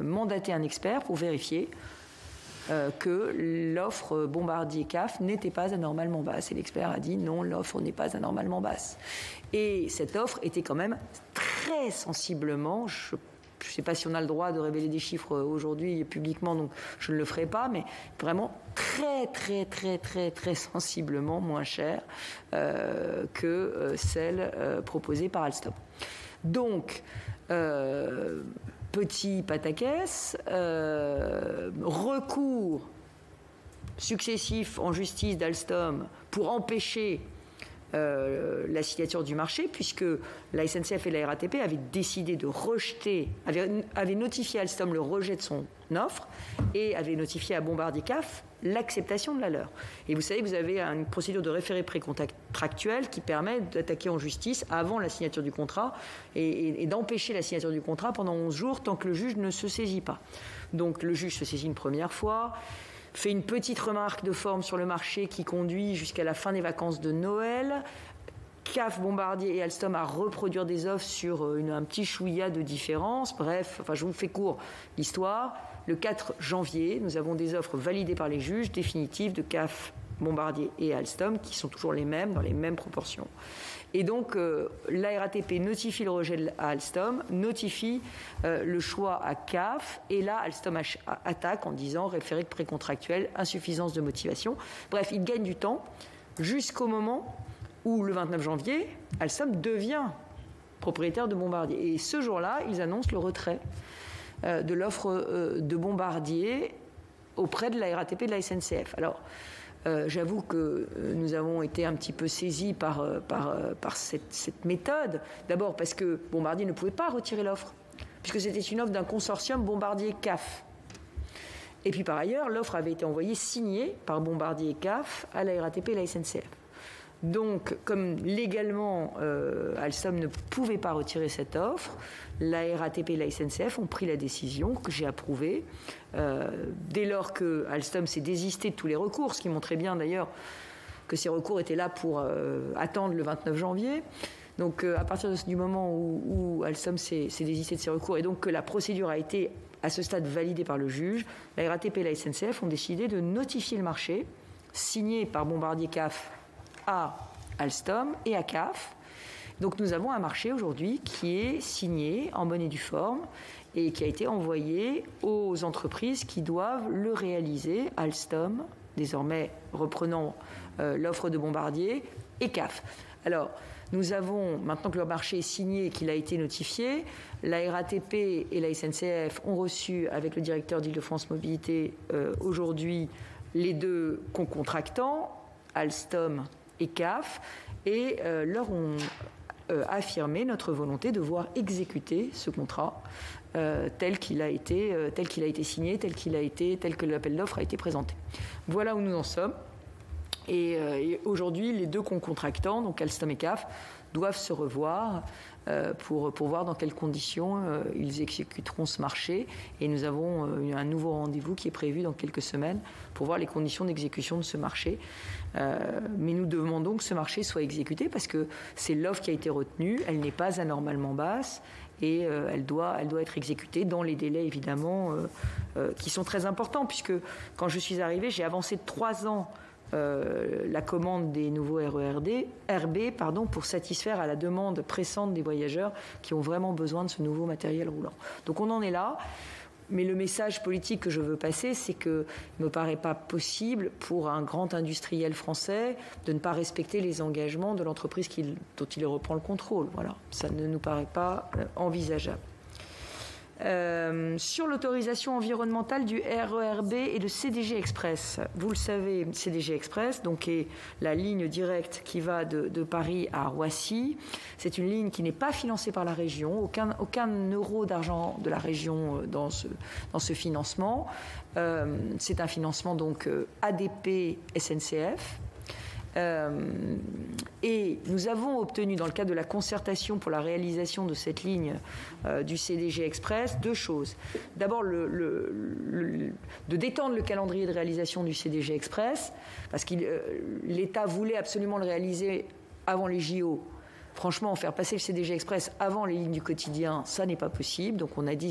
Speaker 1: mandaté un expert pour vérifier que l'offre Bombardier-CAF n'était pas anormalement basse. Et l'expert a dit non, l'offre n'est pas anormalement basse. Et cette offre était quand même très sensiblement, je ne sais pas si on a le droit de révéler des chiffres aujourd'hui publiquement, donc je ne le ferai pas, mais vraiment très sensiblement moins chère que celle proposée par Alstom. Donc, petit pataquès, recours successifs en justice d'Alstom pour empêcher la signature du marché, puisque la SNCF et la RATP avaient décidé de rejeter, avaient notifié à Alstom le rejet de son offre et avaient notifié à Bombardier CAF l'acceptation de la leur. Et vous savez que vous avez une procédure de référé précontractuel qui permet d'attaquer en justice avant la signature du contrat et d'empêcher la signature du contrat pendant 11 jours tant que le juge ne se saisit pas. Donc le juge se saisit une première fois, fait une petite remarque de forme sur le marché qui conduit jusqu'à la fin des vacances de Noël. CAF, Bombardier et Alstom à reproduire des offres sur un petit chouïa de différence. Bref, je vous fais court l'histoire. Le 4 janvier, nous avons des offres validées par les juges définitives de CAF, Bombardier et Alstom, qui sont toujours les mêmes, dans les mêmes proportions. Et donc, la RATP notifie le rejet à Alstom, notifie le choix à CAF, et là, Alstom attaque en disant référé précontractuel, insuffisance de motivation. Bref, il gagne du temps jusqu'au moment où, le 29 janvier, Alstom devient propriétaire de Bombardier. Et ce jour-là, ils annoncent le retrait de l'offre de Bombardier auprès de la RATP et de la SNCF. Alors, j'avoue que nous avons été un petit peu saisis par cette méthode. D'abord parce que Bombardier ne pouvait pas retirer l'offre, puisque c'était une offre d'un consortium Bombardier-CAF. Et puis par ailleurs, l'offre avait été envoyée signée par Bombardier et CAF à la RATP et la SNCF. Donc, comme légalement, Alstom ne pouvait pas retirer cette offre, la RATP et la SNCF ont pris la décision, que j'ai approuvée, dès lors que Alstom s'est désisté de tous les recours, ce qui montrait bien d'ailleurs que ces recours étaient là pour attendre le 29 janvier. Donc, à partir du moment où Alstom s'est désisté de ces recours, et donc que la procédure a été, à ce stade, validée par le juge, la RATP et la SNCF ont décidé de notifier le marché, signé par Bombardier CAF, à Alstom et à CAF. Donc nous avons un marché aujourd'hui qui est signé en bonne et due forme et qui a été envoyé aux entreprises qui doivent le réaliser, Alstom, désormais reprenant l'offre de Bombardier, et CAF. Alors, nous avons, maintenant que le marché est signé et qu'il a été notifié, la RATP et la SNCF ont reçu avec le directeur d'Île-de-France Mobilité aujourd'hui les deux concontractants, Alstom et CAF, et leur ont affirmé notre volonté de voir exécuter ce contrat tel qu'il a été signé, tel que l'appel d'offres a été présenté. Voilà où nous en sommes. Et aujourd'hui, les deux contractants, donc Alstom et CAF, doivent se revoir pour voir dans quelles conditions ils exécuteront ce marché. Et nous avons un nouveau rendez-vous qui est prévu dans quelques semaines pour voir les conditions d'exécution de ce marché. Mais nous demandons que ce marché soit exécuté parce que c'est l'offre qui a été retenue, elle n'est pas anormalement basse et elle doit être exécutée dans les délais évidemment qui sont très importants, puisque quand je suis arrivée, j'ai avancé de 3 ans la commande des nouveaux RB pour satisfaire à la demande pressante des voyageurs qui ont vraiment besoin de ce nouveau matériel roulant. Donc on en est là, mais le message politique que je veux passer, c'est qu'il ne me paraît pas possible pour un grand industriel français de ne pas respecter les engagements de l'entreprise dont il reprend le contrôle. Voilà, ça ne nous paraît pas envisageable. Sur l'autorisation environnementale du RERB et de CDG Express. Vous le savez, CDG Express, donc, est la ligne directe qui va de Paris à Roissy. C'est une ligne qui n'est pas financée par la région, aucun euro d'argent de la région dans ce financement. C'est un financement donc ADP SNCF. Et nous avons obtenu, dans le cadre de la concertation pour la réalisation de cette ligne du CDG Express, 2 choses. D'abord, de détendre le calendrier de réalisation du CDG Express, parce que l'État voulait absolument le réaliser avant les JO. Franchement, faire passer le CDG Express avant les lignes du quotidien, ça n'est pas possible. Donc on a dit,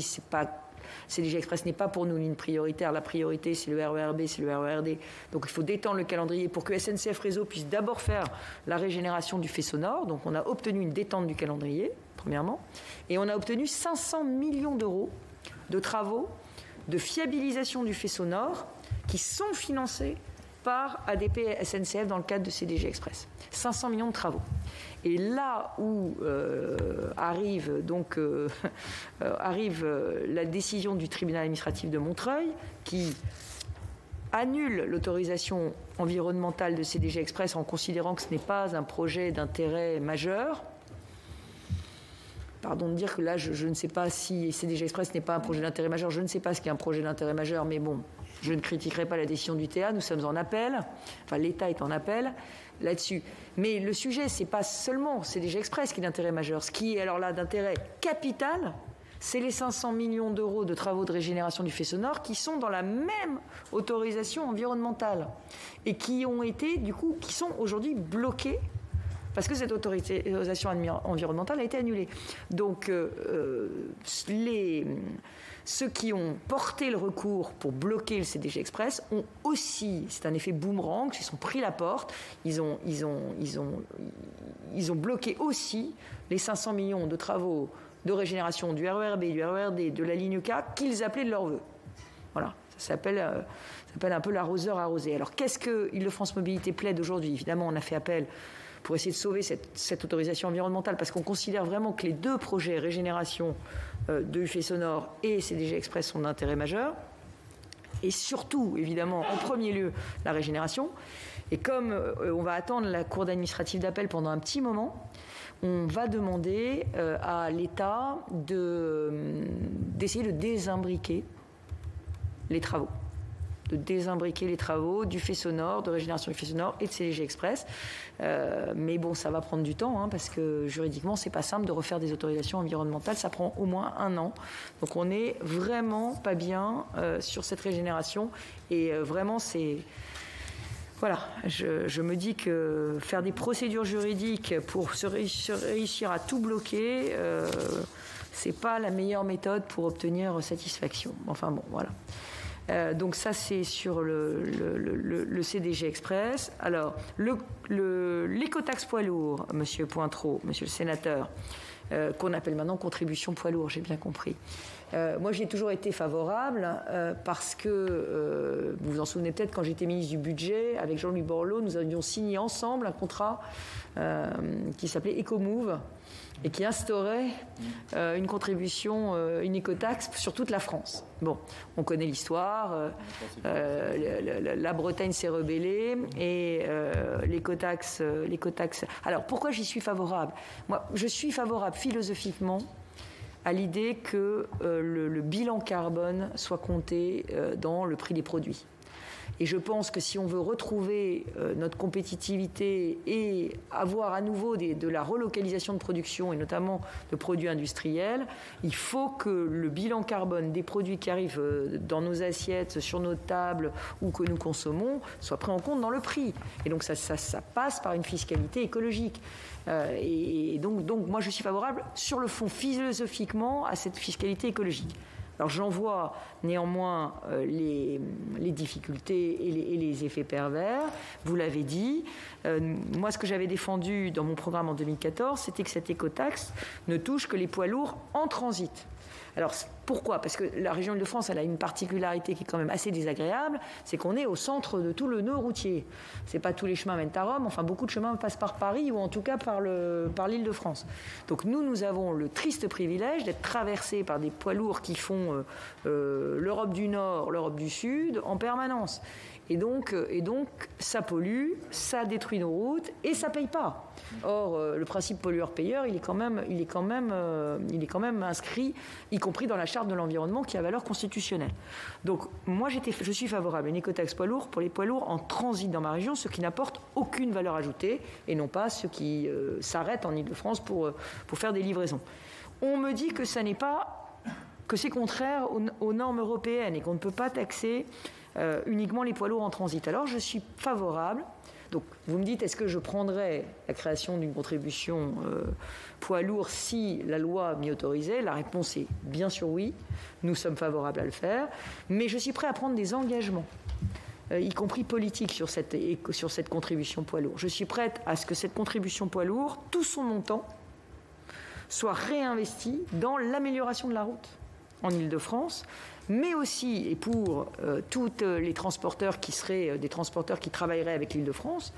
Speaker 1: CDG Express n'est pas pour nous une prioritaire. La priorité, c'est le RERB, c'est le RERD. Donc il faut détendre le calendrier pour que SNCF Réseau puisse d'abord faire la régénération du faisceau nord. Donc on a obtenu une détente du calendrier, premièrement. Et on a obtenu 500 millions d'euros de travaux de fiabilisation du faisceau nord qui sont financés par ADP et SNCF dans le cadre de CDG Express. 500 millions de travaux. Et là où arrive la décision du tribunal administratif de Montreuil qui annule l'autorisation environnementale de CDG Express en considérant que ce n'est pas un projet d'intérêt majeur. Pardon de dire que là, je ne sais pas si CDG Express n'est pas un projet d'intérêt majeur. Je ne sais pas ce qu'est un projet d'intérêt majeur, mais bon, je ne critiquerai pas la décision du TA. Nous sommes en appel. Enfin, l'État est en appel là-dessus. Mais le sujet, c'est pas seulement CDG Express qui est d'intérêt majeur. Ce qui est alors là d'intérêt capital, c'est les 500 millions d'euros de travaux de régénération du faisceau nord qui sont dans la même autorisation environnementale et qui ont été, du coup, qui sont aujourd'hui bloqués parce que cette autorisation environnementale a été annulée. Donc, ceux qui ont porté le recours pour bloquer le CDG Express ont aussi, c'est un effet boomerang, ils sont pris la porte, ils ont bloqué aussi les 500 millions de travaux de régénération du RERB, du RERD, de la ligne K qu'ils appelaient de leur vœu. Voilà, ça s'appelle un peu l'arroseur arrosé. Alors qu'est-ce que Île-de-France Mobilité plaide aujourd'hui ? Évidemment, on a fait appel pour essayer de sauver cette autorisation environnementale, parce qu'on considère vraiment que les 2 projets régénération de faisceau nord et CDG Express sont d'intérêt majeur, et surtout, évidemment, en premier lieu, la régénération. Et comme on va attendre la Cour administrative d'appel pendant un petit moment, on va demander à l'État d'essayer de désimbriquer les travaux. De désimbriquer les travaux du faisceau nord, de régénération du faisceau nord et de CDG Express. Mais bon, ça va prendre du temps, parce que juridiquement, c'est pas simple de refaire des autorisations environnementales. Ça prend au moins 1 an. Donc on n'est vraiment pas bien sur cette régénération. Et vraiment, c'est... Voilà, je me dis que faire des procédures juridiques pour réussir à tout bloquer, c'est pas la meilleure méthode pour obtenir satisfaction. Enfin bon, voilà. Donc ça, c'est sur le CDG Express. Alors, l'écotaxe poids lourd, Monsieur Pointreau, Monsieur le sénateur, qu'on appelle maintenant contribution poids lourd, j'ai bien compris. Moi, j'y ai toujours été favorable parce que, vous vous en souvenez peut-être, quand j'étais ministre du Budget, avec Jean-Louis Borloo, nous avions signé ensemble un contrat qui s'appelait EcoMove et qui instaurait une contribution, une écotaxe sur toute la France. Bon, on connaît l'histoire, la Bretagne s'est rebellée et l'écotaxe... Alors, pourquoi j'y suis favorable ? Moi, je suis favorable philosophiquement à l'idée que le bilan carbone soit compté dans le prix des produits. Et je pense que si on veut retrouver notre compétitivité et avoir à nouveau de la relocalisation de production, et notamment de produits industriels, il faut que le bilan carbone des produits qui arrivent dans nos assiettes, sur nos tables ou que nous consommons soit pris en compte dans le prix. Et donc ça passe par une fiscalité écologique. Et donc moi je suis favorable sur le fond philosophiquement à cette fiscalité écologique. Alors j'en vois néanmoins les difficultés et les effets pervers, vous l'avez dit. Moi ce que j'avais défendu dans mon programme en 2014, c'était que cette écotaxe ne touche que les poids lourds en transit. Alors pourquoi ? Parce que la région Île-de-France, elle a une particularité qui est quand même assez désagréable, c'est qu'on est au centre de tout le nœud routier. C'est pas tous les chemins mènent à Rome, enfin beaucoup de chemins passent par Paris ou en tout cas par l'Île-de-France. Donc nous avons le triste privilège d'être traversés par des poids lourds qui font l'Europe du Nord, l'Europe du Sud en permanence. Et donc, ça pollue, ça détruit nos routes et ça paye pas. Or, le principe pollueur-payeur, il est quand même inscrit, y compris dans la charte de l'environnement qui a valeur constitutionnelle. Donc, moi, je suis favorable à une écotaxe poids lourd pour les poids lourds en transit dans ma région, ceux qui n'apportent aucune valeur ajoutée et non pas ceux qui s'arrêtent en Île-de-France pour faire des livraisons. On me dit que c'est contraire aux normes européennes et qu'on ne peut pas taxer uniquement les poids lourds en transit. Alors je suis favorable. Donc vous me dites, est-ce que je prendrais la création d'une contribution poids lourd si la loi m'y autorisait ? La réponse est bien sûr oui. Nous sommes favorables à le faire. Mais je suis prêt à prendre des engagements, y compris politiques, sur cette contribution poids lourd. Je suis prête à ce que cette contribution poids lourd, tout son montant, soit réinvesti dans l'amélioration de la route en Île-de-France, mais aussi, et pour tous les transporteurs qui seraient des transporteurs qui travailleraient avec l'Île-de-France,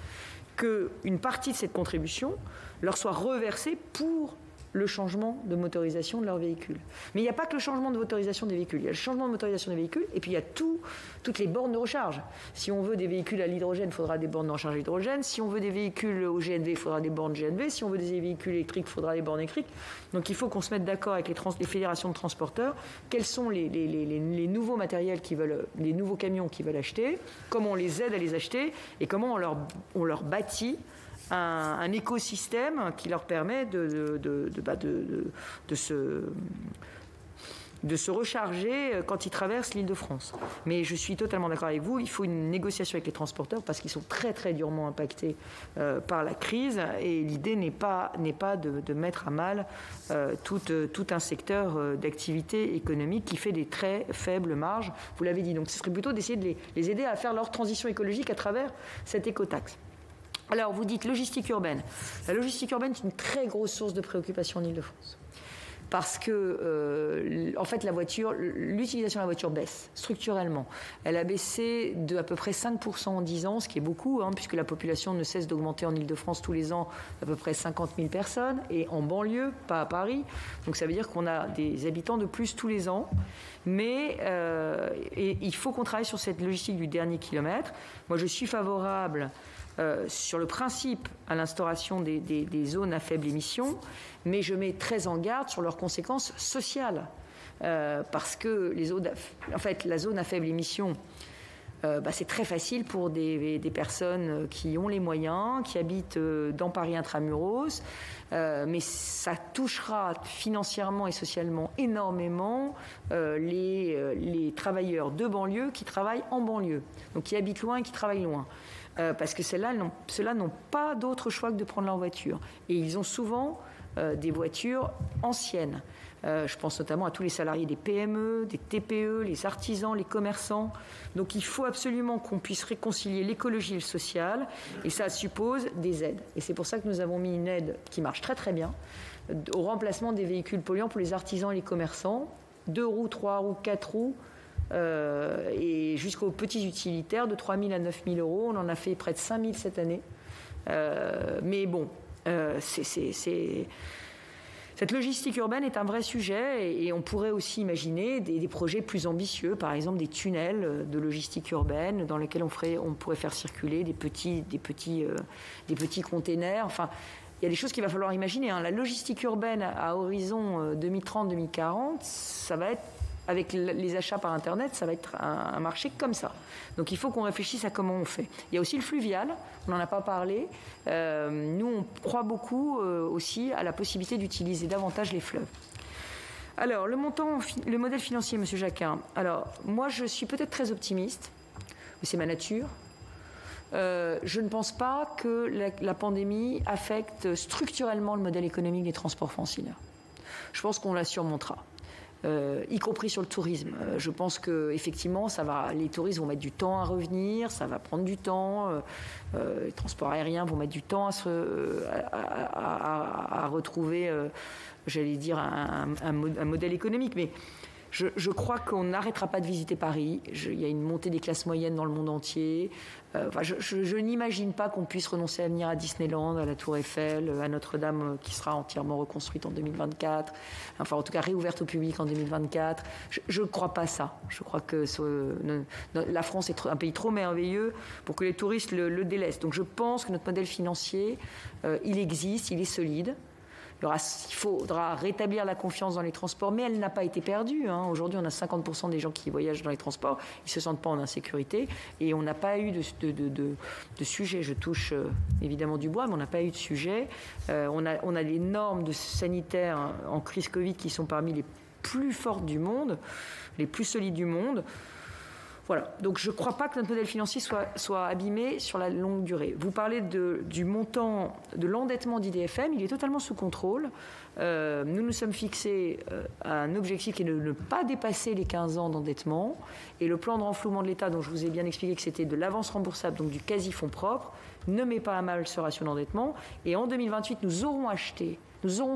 Speaker 1: qu'une partie de cette contribution leur soit reversée pour le changement de motorisation de leurs véhicules. Mais il n'y a pas que le changement de motorisation des véhicules. Il y a le changement de motorisation des véhicules et puis il y a toutes les bornes de recharge. Si on veut des véhicules à l'hydrogène, il faudra des bornes de recharge à l'hydrogène. Si on veut des véhicules au GNV, il faudra des bornes GNV. Si on veut des véhicules électriques, il faudra des bornes électriques. Donc il faut qu'on se mette d'accord avec les fédérations de transporteurs. Quels sont les nouveaux matériels les nouveaux camions qu'ils veulent acheter, comment on les aide à les acheter et comment on leur bâtit un écosystème qui leur permet de se recharger quand ils traversent l'Île-de-France. Mais je suis totalement d'accord avec vous, il faut une négociation avec les transporteurs parce qu'ils sont très très durement impactés par la crise et l'idée n'est pas de mettre à mal tout un secteur d'activité économique qui fait des très faibles marges, vous l'avez dit. Donc ce serait plutôt d'essayer de les aider à faire leur transition écologique à travers cette écotaxe. Alors, vous dites logistique urbaine. La logistique urbaine est une très grosse source de préoccupation en Île-de-France. Parce que, en fait, l'utilisation de la voiture baisse structurellement. Elle a baissé de à peu près 5% en 10 ans, ce qui est beaucoup, puisque la population ne cesse d'augmenter en Île-de-France tous les ans, à peu près 50 000 personnes, et en banlieue, pas à Paris. Donc ça veut dire qu'on a des habitants de plus tous les ans. Mais et il faut qu'on travaille sur cette logistique du dernier kilomètre. Moi, je suis favorable sur le principe à l'instauration des zones à faible émission, mais je mets très en garde sur leurs conséquences sociales. Parce que la zone à faible émission, c'est très facile pour des personnes qui ont les moyens, qui habitent dans Paris intramuros, mais ça touchera financièrement et socialement énormément les travailleurs de banlieue qui travaillent en banlieue, donc qui habitent loin et qui travaillent loin. Parce que ceux-là n'ont pas d'autre choix que de prendre leur voiture. Et ils ont souvent des voitures anciennes. Je pense notamment à tous les salariés des PME, des TPE, les artisans, les commerçants. Donc il faut absolument qu'on puisse réconcilier l'écologie et le social, et ça suppose des aides. Et c'est pour ça que nous avons mis une aide qui marche très très bien au remplacement des véhicules polluants pour les artisans et les commerçants. 2 roues, 3 roues, 4 roues. Et jusqu'aux petits utilitaires de 3 000 à 9 000 euros. On en a fait près de 5 000 cette année. Mais bon, cette logistique urbaine est un vrai sujet et on pourrait aussi imaginer des projets plus ambitieux, par exemple des tunnels de logistique urbaine dans lesquels on pourrait faire circuler des petits containers. Enfin, il y a des choses qu'il va falloir imaginer. La logistique urbaine à horizon 2030-2040, ça va être avec les achats par Internet, ça va être un marché comme ça. Donc il faut qu'on réfléchisse à comment on fait. Il y a aussi le fluvial, on n'en a pas parlé. Nous, on croit beaucoup aussi à la possibilité d'utiliser davantage les fleuves. Alors, le modèle financier, M. Jacquin. Alors, moi, je suis peut-être très optimiste, mais c'est ma nature. Je ne pense pas que la pandémie affecte structurellement le modèle économique des transports franciliens. Je pense qu'on la surmontera. Y compris sur le tourisme. Je pense qu'effectivement, les touristes vont mettre du temps à revenir, ça va prendre du temps, les transports aériens vont mettre du temps à retrouver, j'allais dire, un modèle économique. Mais je crois qu'on n'arrêtera pas de visiter Paris. Il y a une montée des classes moyennes dans le monde entier. Je n'imagine pas qu'on puisse renoncer à venir à Disneyland, à la Tour Eiffel, à Notre-Dame qui sera entièrement reconstruite en 2024, enfin en tout cas réouverte au public en 2024. Je ne crois pas ça. Je crois que la France est un pays trop merveilleux pour que les touristes le délaissent. Donc je pense que notre modèle financier, il existe, il est solide. Il faudra rétablir la confiance dans les transports, mais elle n'a pas été perdue. Aujourd'hui, on a 50% des gens qui voyagent dans les transports, ils ne se sentent pas en insécurité, et on n'a pas eu de sujet. Je touche évidemment du bois, mais on n'a pas eu de sujet. On a les normes sanitaires en crise Covid qui sont parmi les plus fortes du monde, les plus solides du monde. Voilà. Donc je ne crois pas que notre modèle financier soit abîmé sur la longue durée. Vous parlez du montant de l'endettement d'IDFM, il est totalement sous contrôle. Nous nous sommes fixés un objectif qui est de ne pas dépasser les 15 ans d'endettement. Et le plan de renflouement de l'État, dont je vous ai bien expliqué que c'était de l'avance remboursable, donc du quasi-fonds propre, ne met pas à mal ce ratio d'endettement. Et en 2028, nous aurons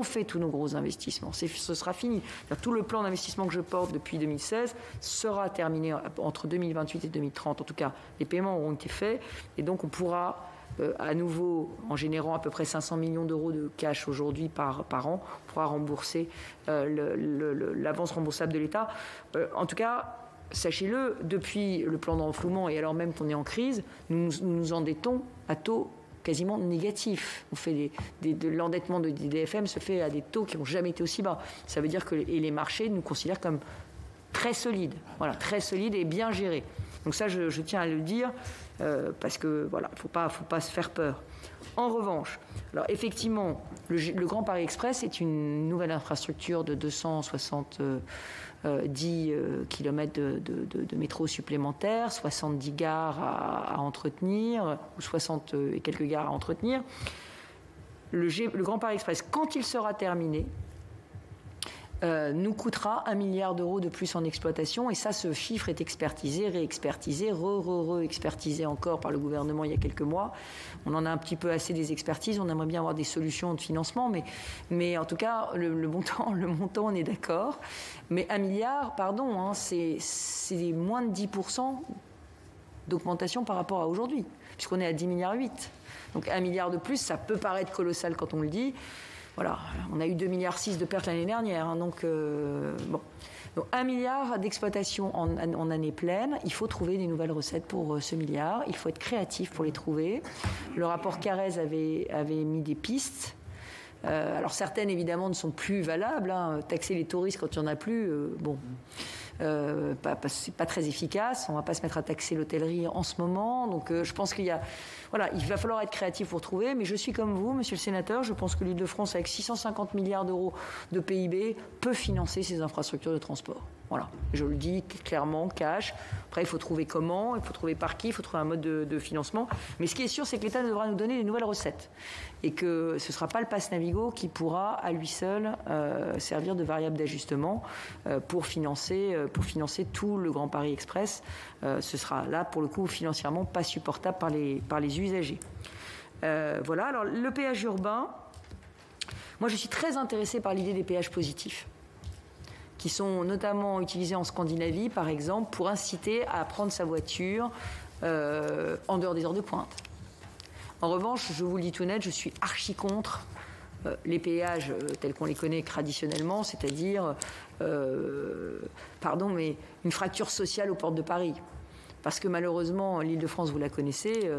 Speaker 1: fait tous nos gros investissements. Ce sera fini. Tout le plan d'investissement que je porte depuis 2016 sera terminé entre 2028 et 2030. En tout cas, les paiements auront été faits. Et donc, on pourra, à nouveau, en générant à peu près 500 millions d'euros de cash aujourd'hui par an, on pourra rembourser l'avance remboursable de l'État. En tout cas, sachez-le, depuis le plan de renflouement et alors même qu'on est en crise, nous nous endettons à taux quasiment négatif. On fait de l'endettement de l'IDFM se fait à des taux qui n'ont jamais été aussi bas. Ça veut dire que les marchés nous considèrent comme très solides, voilà, très solides et bien gérés. Donc ça, je tiens à le dire parce que voilà, faut pas se faire peur. En revanche, alors effectivement, le Grand Paris Express est une nouvelle infrastructure de 270 km de métro supplémentaires, 70 gares à entretenir, ou 60 et quelques gares à entretenir. Le Grand Paris Express, quand il sera terminé, nous coûtera 1 milliard d'euros de plus en exploitation, et ça, ce chiffre est expertisé, réexpertisé, re-expertisé encore par le gouvernement il y a quelques mois. On en a un petit peu assez des expertises, on aimerait bien avoir des solutions de financement, mais en tout cas, le montant, on est d'accord. Mais 1 milliard, pardon, c'est moins de 10% d'augmentation par rapport à aujourd'hui, puisqu'on est à 10,8 milliards. Donc 1 milliard de plus, ça peut paraître colossal quand on le dit. Voilà, on a eu 2,6 milliards de pertes l'année dernière. Donc 1 milliard d'exploitation en année pleine. Il faut trouver des nouvelles recettes pour ce milliard. Il faut être créatif pour les trouver. Le rapport Carrez avait mis des pistes. Alors certaines, évidemment, ne sont plus valables. Taxer les touristes quand il n'y en a plus, c'est pas très efficace. On ne va pas se mettre à taxer l'hôtellerie en ce moment. Donc je pense qu'il va falloir être créatif pour trouver. Mais je suis comme vous, monsieur le sénateur. Je pense que l'Île-de-France, avec 650 milliards d'euros de PIB, peut financer ses infrastructures de transport. Voilà, je le dis clairement, cash. Après, il faut trouver comment, il faut trouver par qui, il faut trouver un mode de financement. Mais ce qui est sûr, c'est que l'État devra nous donner des nouvelles recettes. Et que ce ne sera pas le pass Navigo qui pourra, à lui seul, servir de variable d'ajustement pour financer tout le Grand Paris Express. Ce sera là, pour le coup, financièrement pas supportable par les usagers. Voilà, alors le péage urbain, moi je suis très intéressée par l'idée des péages positifs, qui sont notamment utilisés en Scandinavie, par exemple, pour inciter à prendre sa voiture en dehors des heures de pointe. En revanche, je vous le dis tout net, je suis archi contre les péages tels qu'on les connaît traditionnellement, c'est-à-dire, mais une fracture sociale aux portes de Paris. Parce que malheureusement, l'Île-de-France, vous la connaissez,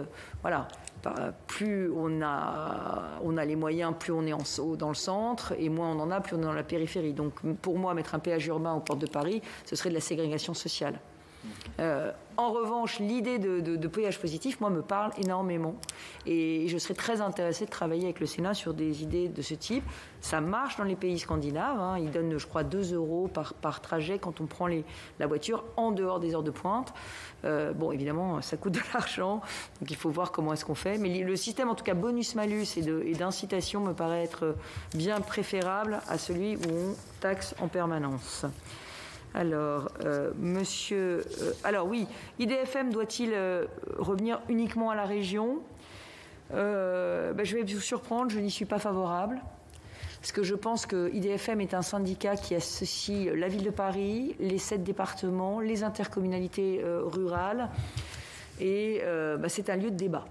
Speaker 1: plus on a les moyens, plus on est dans le centre, et moins on en a, plus on est dans la périphérie. Donc pour moi, mettre un péage urbain aux portes de Paris, ce serait de la ségrégation sociale. En revanche, l'idée de péage positif, moi, me parle énormément. Et je serais très intéressée de travailler avec le Sénat sur des idées de ce type. Ça marche dans les pays scandinaves. Hein. Ils donnent, je crois, 2 € par trajet quand on prend la voiture en dehors des heures de pointe. Bon, évidemment, ça coûte de l'argent. Donc il faut voir comment est-ce qu'on fait. Mais le système, en tout cas, bonus-malus et d'incitation me paraît être bien préférable à celui où on taxe en permanence. Alors, alors oui, IDFM doit-il revenir uniquement à la région ? Je vais vous surprendre, je n'y suis pas favorable. Parce que je pense que IDFM est un syndicat qui associe la ville de Paris, les 7 départements, les intercommunalités rurales. Et c'est un lieu de débat.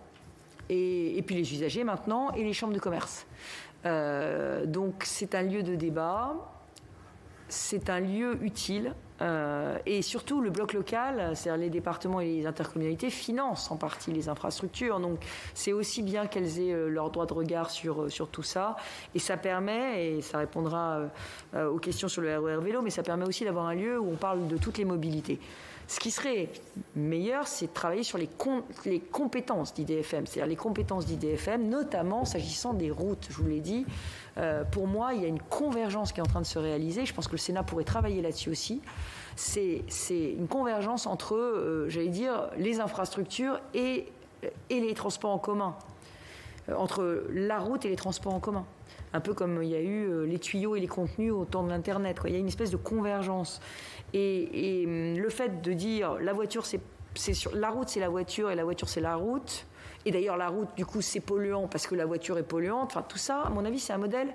Speaker 1: Et puis les usagers maintenant et les chambres de commerce. Donc c'est un lieu de débat. C'est un lieu utile et surtout le bloc local, c'est-à-dire les départements et les intercommunalités, financent en partie les infrastructures. Donc c'est aussi bien qu'elles aient leur droit de regard sur tout ça. Et ça permet, et ça répondra aux questions sur le RER vélo, mais ça permet aussi d'avoir un lieu où on parle de toutes les mobilités. Ce qui serait meilleur, c'est de travailler sur les compétences d'IDFM, c'est-à-dire les compétences d'IDFM, notamment s'agissant des routes, je vous l'ai dit. Pour moi, il y a une convergence qui est en train de se réaliser. Je pense que le Sénat pourrait travailler là-dessus aussi. C'est une convergence entre, j'allais dire, les infrastructures et les transports en commun. Entre la route et les transports en commun. Un peu comme il y a eu les tuyaux et les contenus au temps de l'Internet. Il y a une espèce de convergence. Et le fait de dire la voiture, la route, c'est la voiture et la voiture, c'est la route. Et d'ailleurs, la route, du coup, c'est polluant parce que la voiture est polluante. Enfin, tout ça, à mon avis, c'est un modèle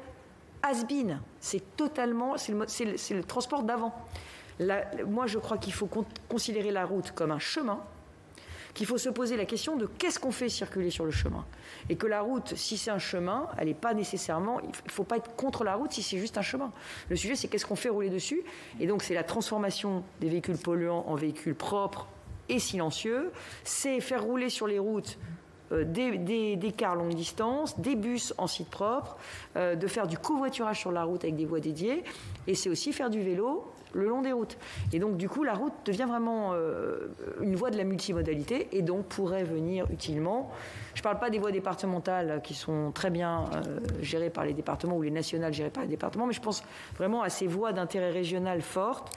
Speaker 1: has-been. C'est le transport d'avant. Moi, je crois qu'il faut considérer la route comme un chemin, qu'il faut se poser la question de qu'est-ce qu'on fait circuler sur le chemin. Et que la route, si c'est un chemin, elle n'est pas nécessairement... Il ne faut pas être contre la route si c'est juste un chemin. Le sujet, c'est qu'est-ce qu'on fait rouler dessus. Et donc, c'est la transformation des véhicules polluants en véhicules propres et silencieux. C'est faire rouler sur les routes des cars longue distance, des bus en site propre, de faire du covoiturage sur la route avec des voies dédiées. Et c'est aussi faire du vélo le long des routes. Et donc, du coup, la route devient vraiment une voie de la multimodalité et donc pourrait venir utilement. Je ne parle pas des voies départementales qui sont très bien gérées par les départements ou les nationales gérées par les départements, mais je pense vraiment à ces voies d'intérêt régional fortes.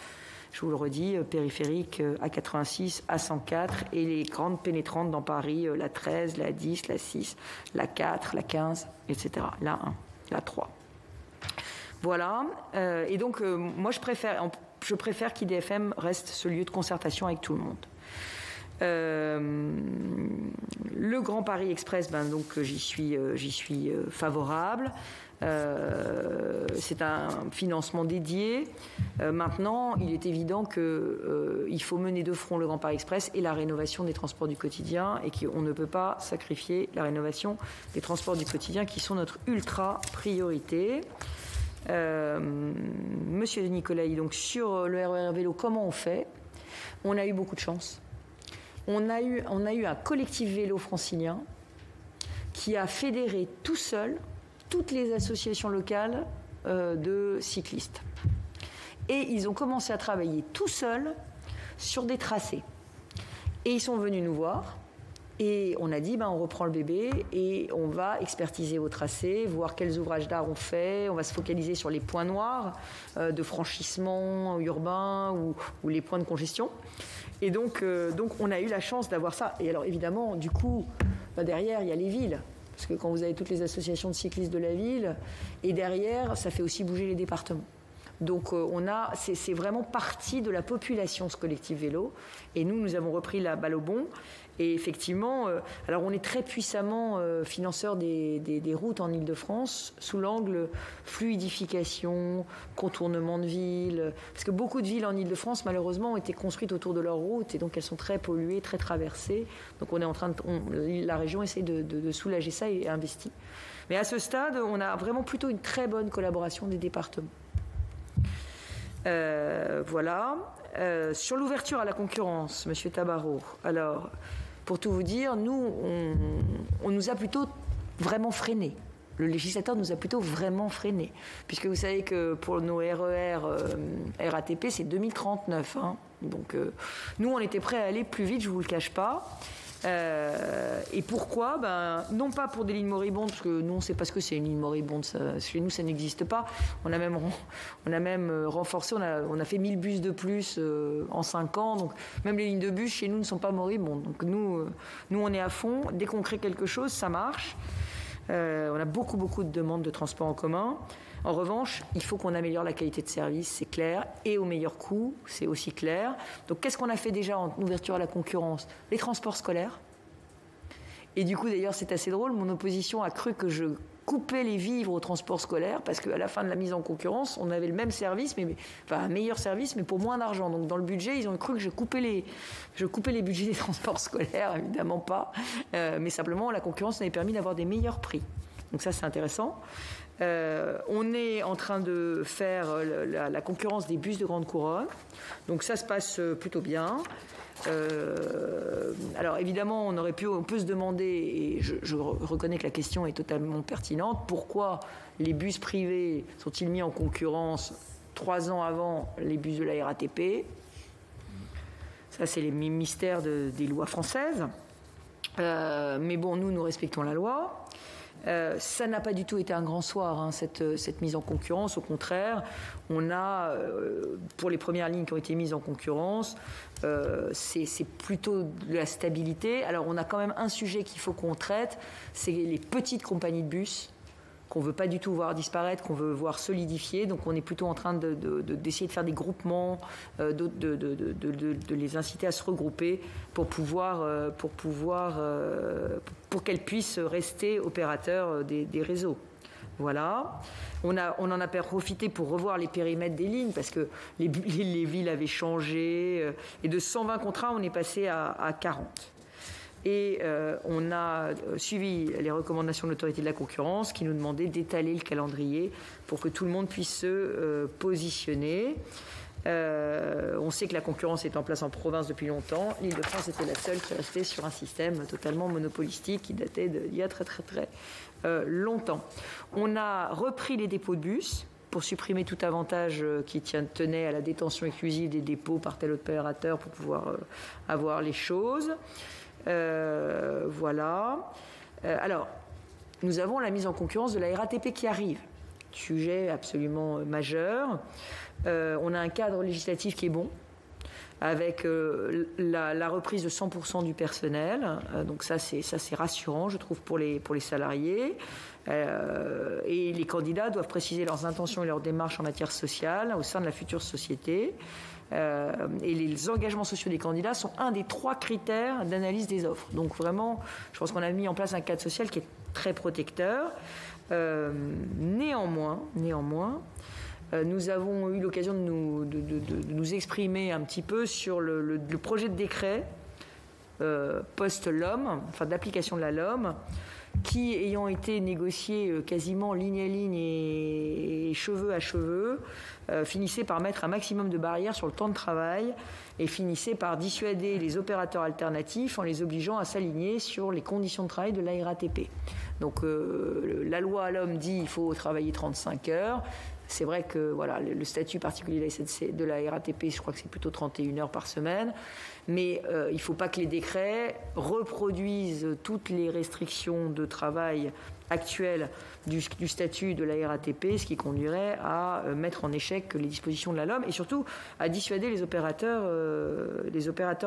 Speaker 1: Je vous le redis, périphérique A86, A104 et les grandes pénétrantes dans Paris, la 13, la 10, la 6, la 4, la 15, etc. La 1, la 3. Voilà. Et donc, moi, je préfère qu'IDFM reste ce lieu de concertation avec tout le monde. Le Grand Paris Express, donc j'y suis favorable. C'est un financement dédié. Maintenant, il est évident qu'il faut mener de front le Grand Paris Express et la rénovation des transports du quotidien et qu'on ne peut pas sacrifier la rénovation des transports du quotidien qui sont notre ultra priorité. Monsieur de Nicolaï, donc sur le RER vélo, comment on fait ? On a eu beaucoup de chance. On a eu un collectif vélo francilien qui a fédéré tout seul toutes les associations locales de cyclistes. Et ils ont commencé à travailler tout seuls sur des tracés. Et ils sont venus nous voir. Et on a dit, on reprend le bébé et on va expertiser vos tracés, voir quels ouvrages d'art on fait. On va se focaliser sur les points noirs de franchissement urbain ou les points de congestion. Et donc on a eu la chance d'avoir ça. Et alors évidemment, du coup, derrière, il y a les villes. Parce que quand vous avez toutes les associations de cyclistes de la ville, et derrière, ça fait aussi bouger les départements. Donc c'est vraiment partie de la population, ce collectif vélo. Et nous avons repris la balle au bond. Et effectivement, alors on est très puissamment financeur des routes en Ile-de-France sous l'angle fluidification, contournement de villes. Parce que beaucoup de villes en Ile-de-France, malheureusement, ont été construites autour de leurs routes et donc elles sont très polluées, très traversées. Donc la région essaie de soulager ça et investit. Mais à ce stade, on a vraiment plutôt une très bonne collaboration des départements. Voilà. Sur l'ouverture à la concurrence, Monsieur Tabarot. Alors, Pour tout vous dire, nous, on nous a plutôt vraiment freinés. Le législateur nous a plutôt vraiment freinés. Puisque vous savez que pour nos RER RATP, c'est 2039. Hein. Donc, nous, on était prêts à aller plus vite, je ne vous le cache pas. Et pourquoi ? Non pas pour des lignes moribondes, parce que nous on ne sait pas ce que c'est une ligne moribonde, chez nous ça n'existe pas. On a même renforcé, on a fait 1000 bus de plus en 5 ans, donc même les lignes de bus chez nous ne sont pas moribondes. Donc nous on est à fond, dès qu'on crée quelque chose, ça marche. On a beaucoup de demandes de transport en commun. En revanche, il faut qu'on améliore la qualité de service, c'est clair, et au meilleur coût, c'est aussi clair. Donc, qu'est-ce qu'on a fait déjà en ouverture à la concurrence ? Les transports scolaires. Et du coup, d'ailleurs, c'est assez drôle, mon opposition a cru que je coupais les vivres au transport scolaire, parce qu'à la fin de la mise en concurrence, on avait le même service, un meilleur service, mais pour moins d'argent. Donc, dans le budget, ils ont cru que je coupais les budgets des transports scolaires, évidemment pas. Mais simplement, la concurrence m'avait permis d'avoir des meilleurs prix. Donc ça, c'est intéressant. On est en train de faire la concurrence des bus de grande couronne. Donc ça se passe plutôt bien. Alors évidemment, on peut se demander, et je reconnais que la question est totalement pertinente, pourquoi les bus privés sont-ils mis en concurrence 3 ans avant les bus de la RATP ? Ça, c'est les mystères des lois françaises. Mais bon, nous respectons la loi. Ça n'a pas du tout été un grand soir, hein, cette mise en concurrence. Au contraire, on a, pour les premières lignes qui ont été mises en concurrence, c'est plutôt de la stabilité. Alors, on a quand même un sujet qu'il faut qu'on traite, c'est les petites compagnies de bus qu'on ne veut pas du tout voir disparaître, qu'on veut voir solidifier. Donc, on est plutôt en train d'essayer de faire des groupements, de les inciter à se regrouper pour qu'elles puissent rester opérateurs des réseaux. Voilà. On en a profité pour revoir les périmètres des lignes parce que les villes avaient changé. Et de 120 contrats, on est passé à 40. Et on a suivi les recommandations de l'autorité de la concurrence qui nous demandait d'étaler le calendrier pour que tout le monde puisse se positionner. On sait que la concurrence est en place en province depuis longtemps. L'Île-de-France était la seule qui restait sur un système totalement monopolistique qui datait d'il y a très longtemps. On a repris les dépôts de bus pour supprimer tout avantage qui tenait à la détention exclusive des dépôts par tel opérateur pour pouvoir avoir les choses. Voilà. Alors, nous avons la mise en concurrence de la RATP qui arrive. Sujet absolument majeur. On a un cadre législatif qui est bon, avec la reprise de 100% du personnel. Donc ça c'est rassurant, je trouve, pour les salariés. Et les candidats doivent préciser leurs intentions et leurs démarches en matière sociale au sein de la future société. Et les engagements sociaux des candidats sont un des 3 critères d'analyse des offres. Donc vraiment, je pense qu'on a mis en place un cadre social qui est très protecteur. Néanmoins, nous avons eu l'occasion de nous exprimer un petit peu sur le projet de décret post-LOM, enfin d'application de la LOM, qui, ayant été négocié quasiment ligne à ligne et cheveu à cheveu, finissait par mettre un maximum de barrières sur le temps de travail et finissait par dissuader les opérateurs alternatifs en les obligeant à s'aligner sur les conditions de travail de la RATP. Donc la loi à l'homme dit qu'il faut travailler 35 heures. C'est vrai que voilà, le statut particulier de la RATP, je crois que c'est plutôt 31 heures par semaine. Mais il ne faut pas que les décrets reproduisent toutes les restrictions de travail actuelles du statut de la RATP, ce qui conduirait à mettre en échec les dispositions de la LOM et surtout à dissuader les opérateurs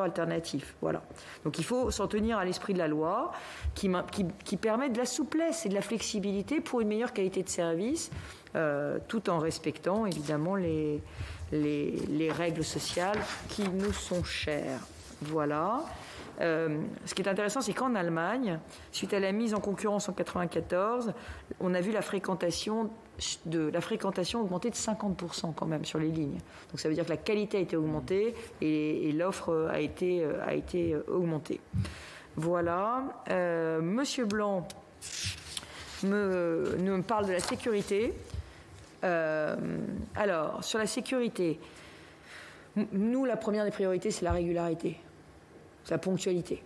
Speaker 1: alternatifs. Voilà. Donc il faut s'en tenir à l'esprit de la loi qui permet de la souplesse et de la flexibilité pour une meilleure qualité de service, tout en respectant évidemment les règles sociales qui nous sont chères. Voilà. Ce qui est intéressant, c'est qu'en Allemagne, suite à la mise en concurrence en 1994, on a vu la fréquentation augmenter de 50% quand même sur les lignes. Donc ça veut dire que la qualité a été augmentée et l'offre a été augmentée. Voilà. Monsieur Blanc nous parle de la sécurité. Alors, sur la sécurité, nous, la première des priorités, c'est la régularité, la ponctualité.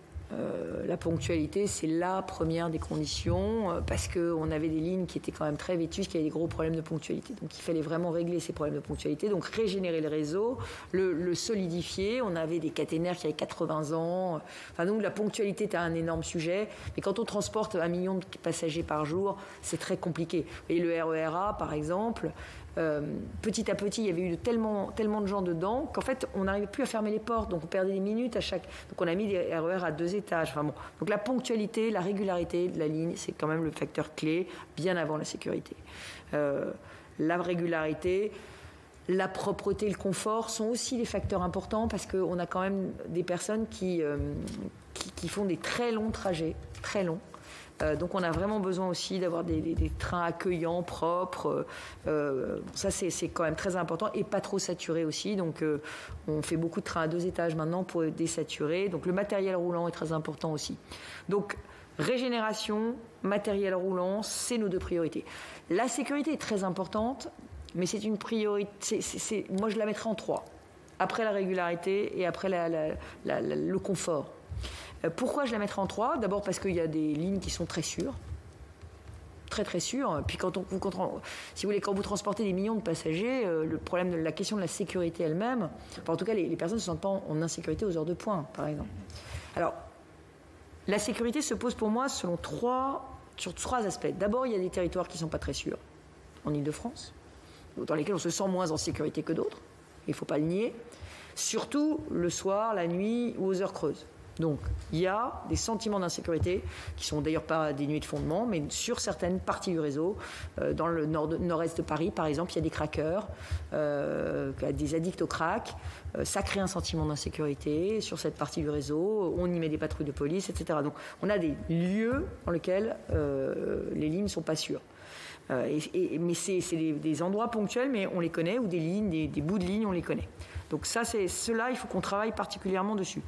Speaker 1: La ponctualité, c'est la première des conditions, parce qu'on avait des lignes qui étaient quand même très vétustes, qui avaient des gros problèmes de ponctualité. Donc il fallait vraiment régler ces problèmes de ponctualité, donc régénérer le réseau, le solidifier. On avait des caténaires qui avaient 80 ans. Enfin, donc la ponctualité était un énorme sujet. Et quand on transporte 1 million de passagers par jour, c'est très compliqué. Et le RER A, par exemple, petit à petit, il y avait eu tellement de gens dedans qu'en fait, on n'arrivait plus à fermer les portes. Donc on perdait des minutes à chaque... Donc on a mis des RER à 2 étages. Enfin bon. Donc la ponctualité, la régularité de la ligne, c'est quand même le facteur clé, bien avant la sécurité. La régularité, la propreté, le confort sont aussi des facteurs importants, parce qu'on a quand même des personnes qui font des très longs trajets, très longs. Donc on a vraiment besoin aussi d'avoir des trains accueillants, propres. Ça c'est quand même très important, et pas trop saturés aussi. Donc on fait beaucoup de trains à 2 étages maintenant pour désaturer. Donc le matériel roulant est très important aussi. Donc régénération, matériel roulant, c'est nos 2 priorités. La sécurité est très importante, mais c'est une priorité. Moi je la mettrais en 3. Après la régularité et après le confort. Pourquoi je la mettrai en 3 ? D'abord parce qu'il y a des lignes qui sont très sûres. Très très sûres. Puis si vous voulez, quand vous transportez des millions de passagers, le problème de la question de la sécurité elle-même, enfin, en tout cas les personnes ne se sentent pas en insécurité aux heures de pointe, par exemple. Alors, la sécurité se pose pour moi sur 3 aspects. D'abord, il y a des territoires qui ne sont pas très sûrs, en Ile-de-France, dans lesquels on se sent moins en sécurité que d'autres. Il ne faut pas le nier. Surtout le soir, la nuit ou aux heures creuses. Donc, il y a des sentiments d'insécurité qui sont d'ailleurs pas dénués de fondement, mais sur certaines parties du réseau. Dans le nord-est de Paris, par exemple, il y a des craqueurs, des addicts au crack. Ça crée un sentiment d'insécurité sur cette partie du réseau. On y met des patrouilles de police, etc. Donc, on a des lieux dans lesquels les lignes ne sont pas sûres. Mais c'est des endroits ponctuels, mais on les connaît, ou des lignes, des bouts de lignes, on les connaît. Donc ça, cela, il faut qu'on travaille particulièrement dessus.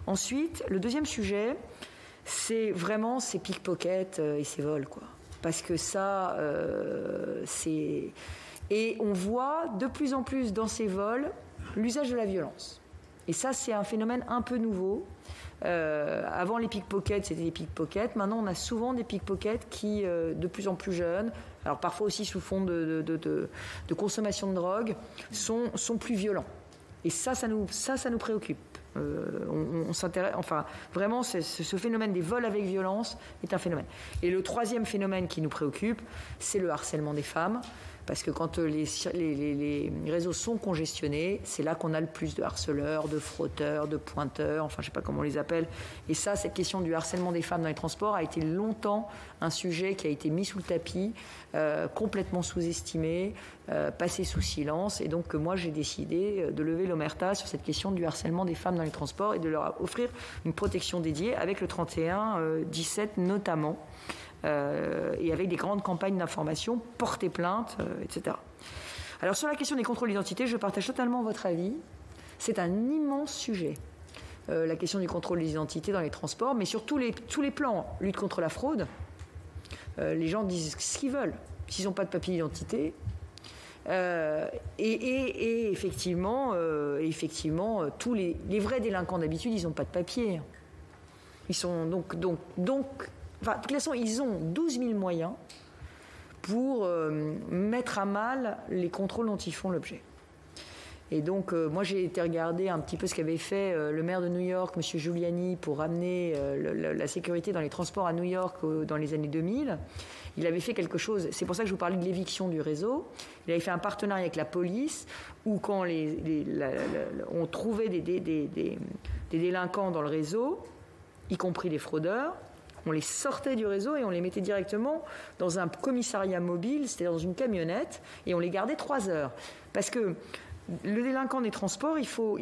Speaker 1: Ensuite, le deuxième sujet, c'est vraiment ces pickpockets et ces vols, quoi. Parce que ça, c'est... Et on voit de plus en plus dans ces vols l'usage de la violence. Et ça, c'est un phénomène un peu nouveau. Avant, les pickpockets, c'était des pickpockets. Maintenant, on a souvent des pickpockets qui, de plus en plus jeunes, alors parfois aussi sous fond de consommation de drogue, sont plus violents. Et ça nous préoccupe. On s'intéresse, enfin, vraiment, ce phénomène des vols avec violence est un phénomène. Et le troisième phénomène qui nous préoccupe, c'est le harcèlement des femmes. Parce que quand les réseaux sont congestionnés, c'est là qu'on a le plus de harceleurs, de frotteurs, de pointeurs, enfin je ne sais pas comment on les appelle. Et ça, cette question du harcèlement des femmes dans les transports a été longtemps un sujet qui a été mis sous le tapis, complètement sous-estimé, passé sous silence. Et donc moi, j'ai décidé de lever l'omerta sur cette question du harcèlement des femmes dans les transports et de leur offrir une protection dédiée avec le 31-17 notamment. Et avec des grandes campagnes d'information, porter plainte, etc. Alors sur la question des contrôles d'identité, je partage totalement votre avis. C'est un immense sujet, la question du contrôle des identités dans les transports, mais sur tous les plans. Lutte contre la fraude, les gens disent ce qu'ils veulent. S'ils n'ont pas de papier d'identité, et effectivement, tous les vrais délinquants d'habitude, ils n'ont pas de papier. Ils sont donc enfin, de toute façon, ils ont 12 000 moyens pour mettre à mal les contrôles dont ils font l'objet. Et donc, moi, j'ai été regarder un petit peu ce qu'avait fait le maire de New York, M. Giuliani, pour ramener la sécurité dans les transports à New York dans les années 2000. Il avait fait quelque chose, c'est pour ça que je vous parlais de l'éviction du réseau. Il avait fait un partenariat avec la police, où quand on trouvait des délinquants dans le réseau, y compris des fraudeurs, on les sortait du réseau et on les mettait directement dans un commissariat mobile, c'est-à-dire dans une camionnette, et on les gardait 3 heures. Parce que le délinquant des transports, il faut,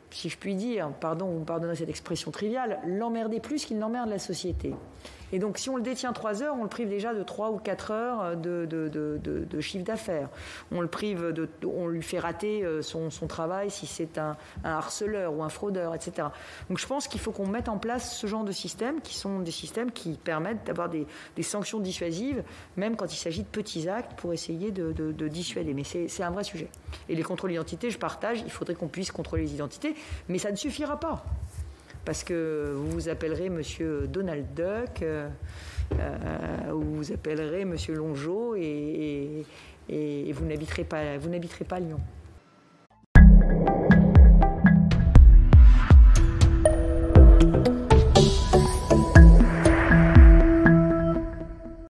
Speaker 1: si je puis dire, vous me pardonnerez cette expression triviale, l'emmerder plus qu'il n'emmerde la société. Et donc, si on le détient 3 heures, on le prive déjà de 3 ou 4 heures de chiffre d'affaires. On lui fait rater son travail si c'est un harceleur ou un fraudeur, etc. Donc, je pense qu'il faut qu'on mette en place ce genre de systèmes qui sont des systèmes qui permettent d'avoir des sanctions dissuasives, même quand il s'agit de petits actes, pour essayer de dissuader. Mais c'est un vrai sujet. Et les contrôles d'identité, je partage, il faudrait qu'on puisse contrôler les identités, mais ça ne suffira pas. parce que vous vous appellerez Monsieur Donald Duck, ou vous appellerez Monsieur Longeau, et vous n'habiterez pas Lyon.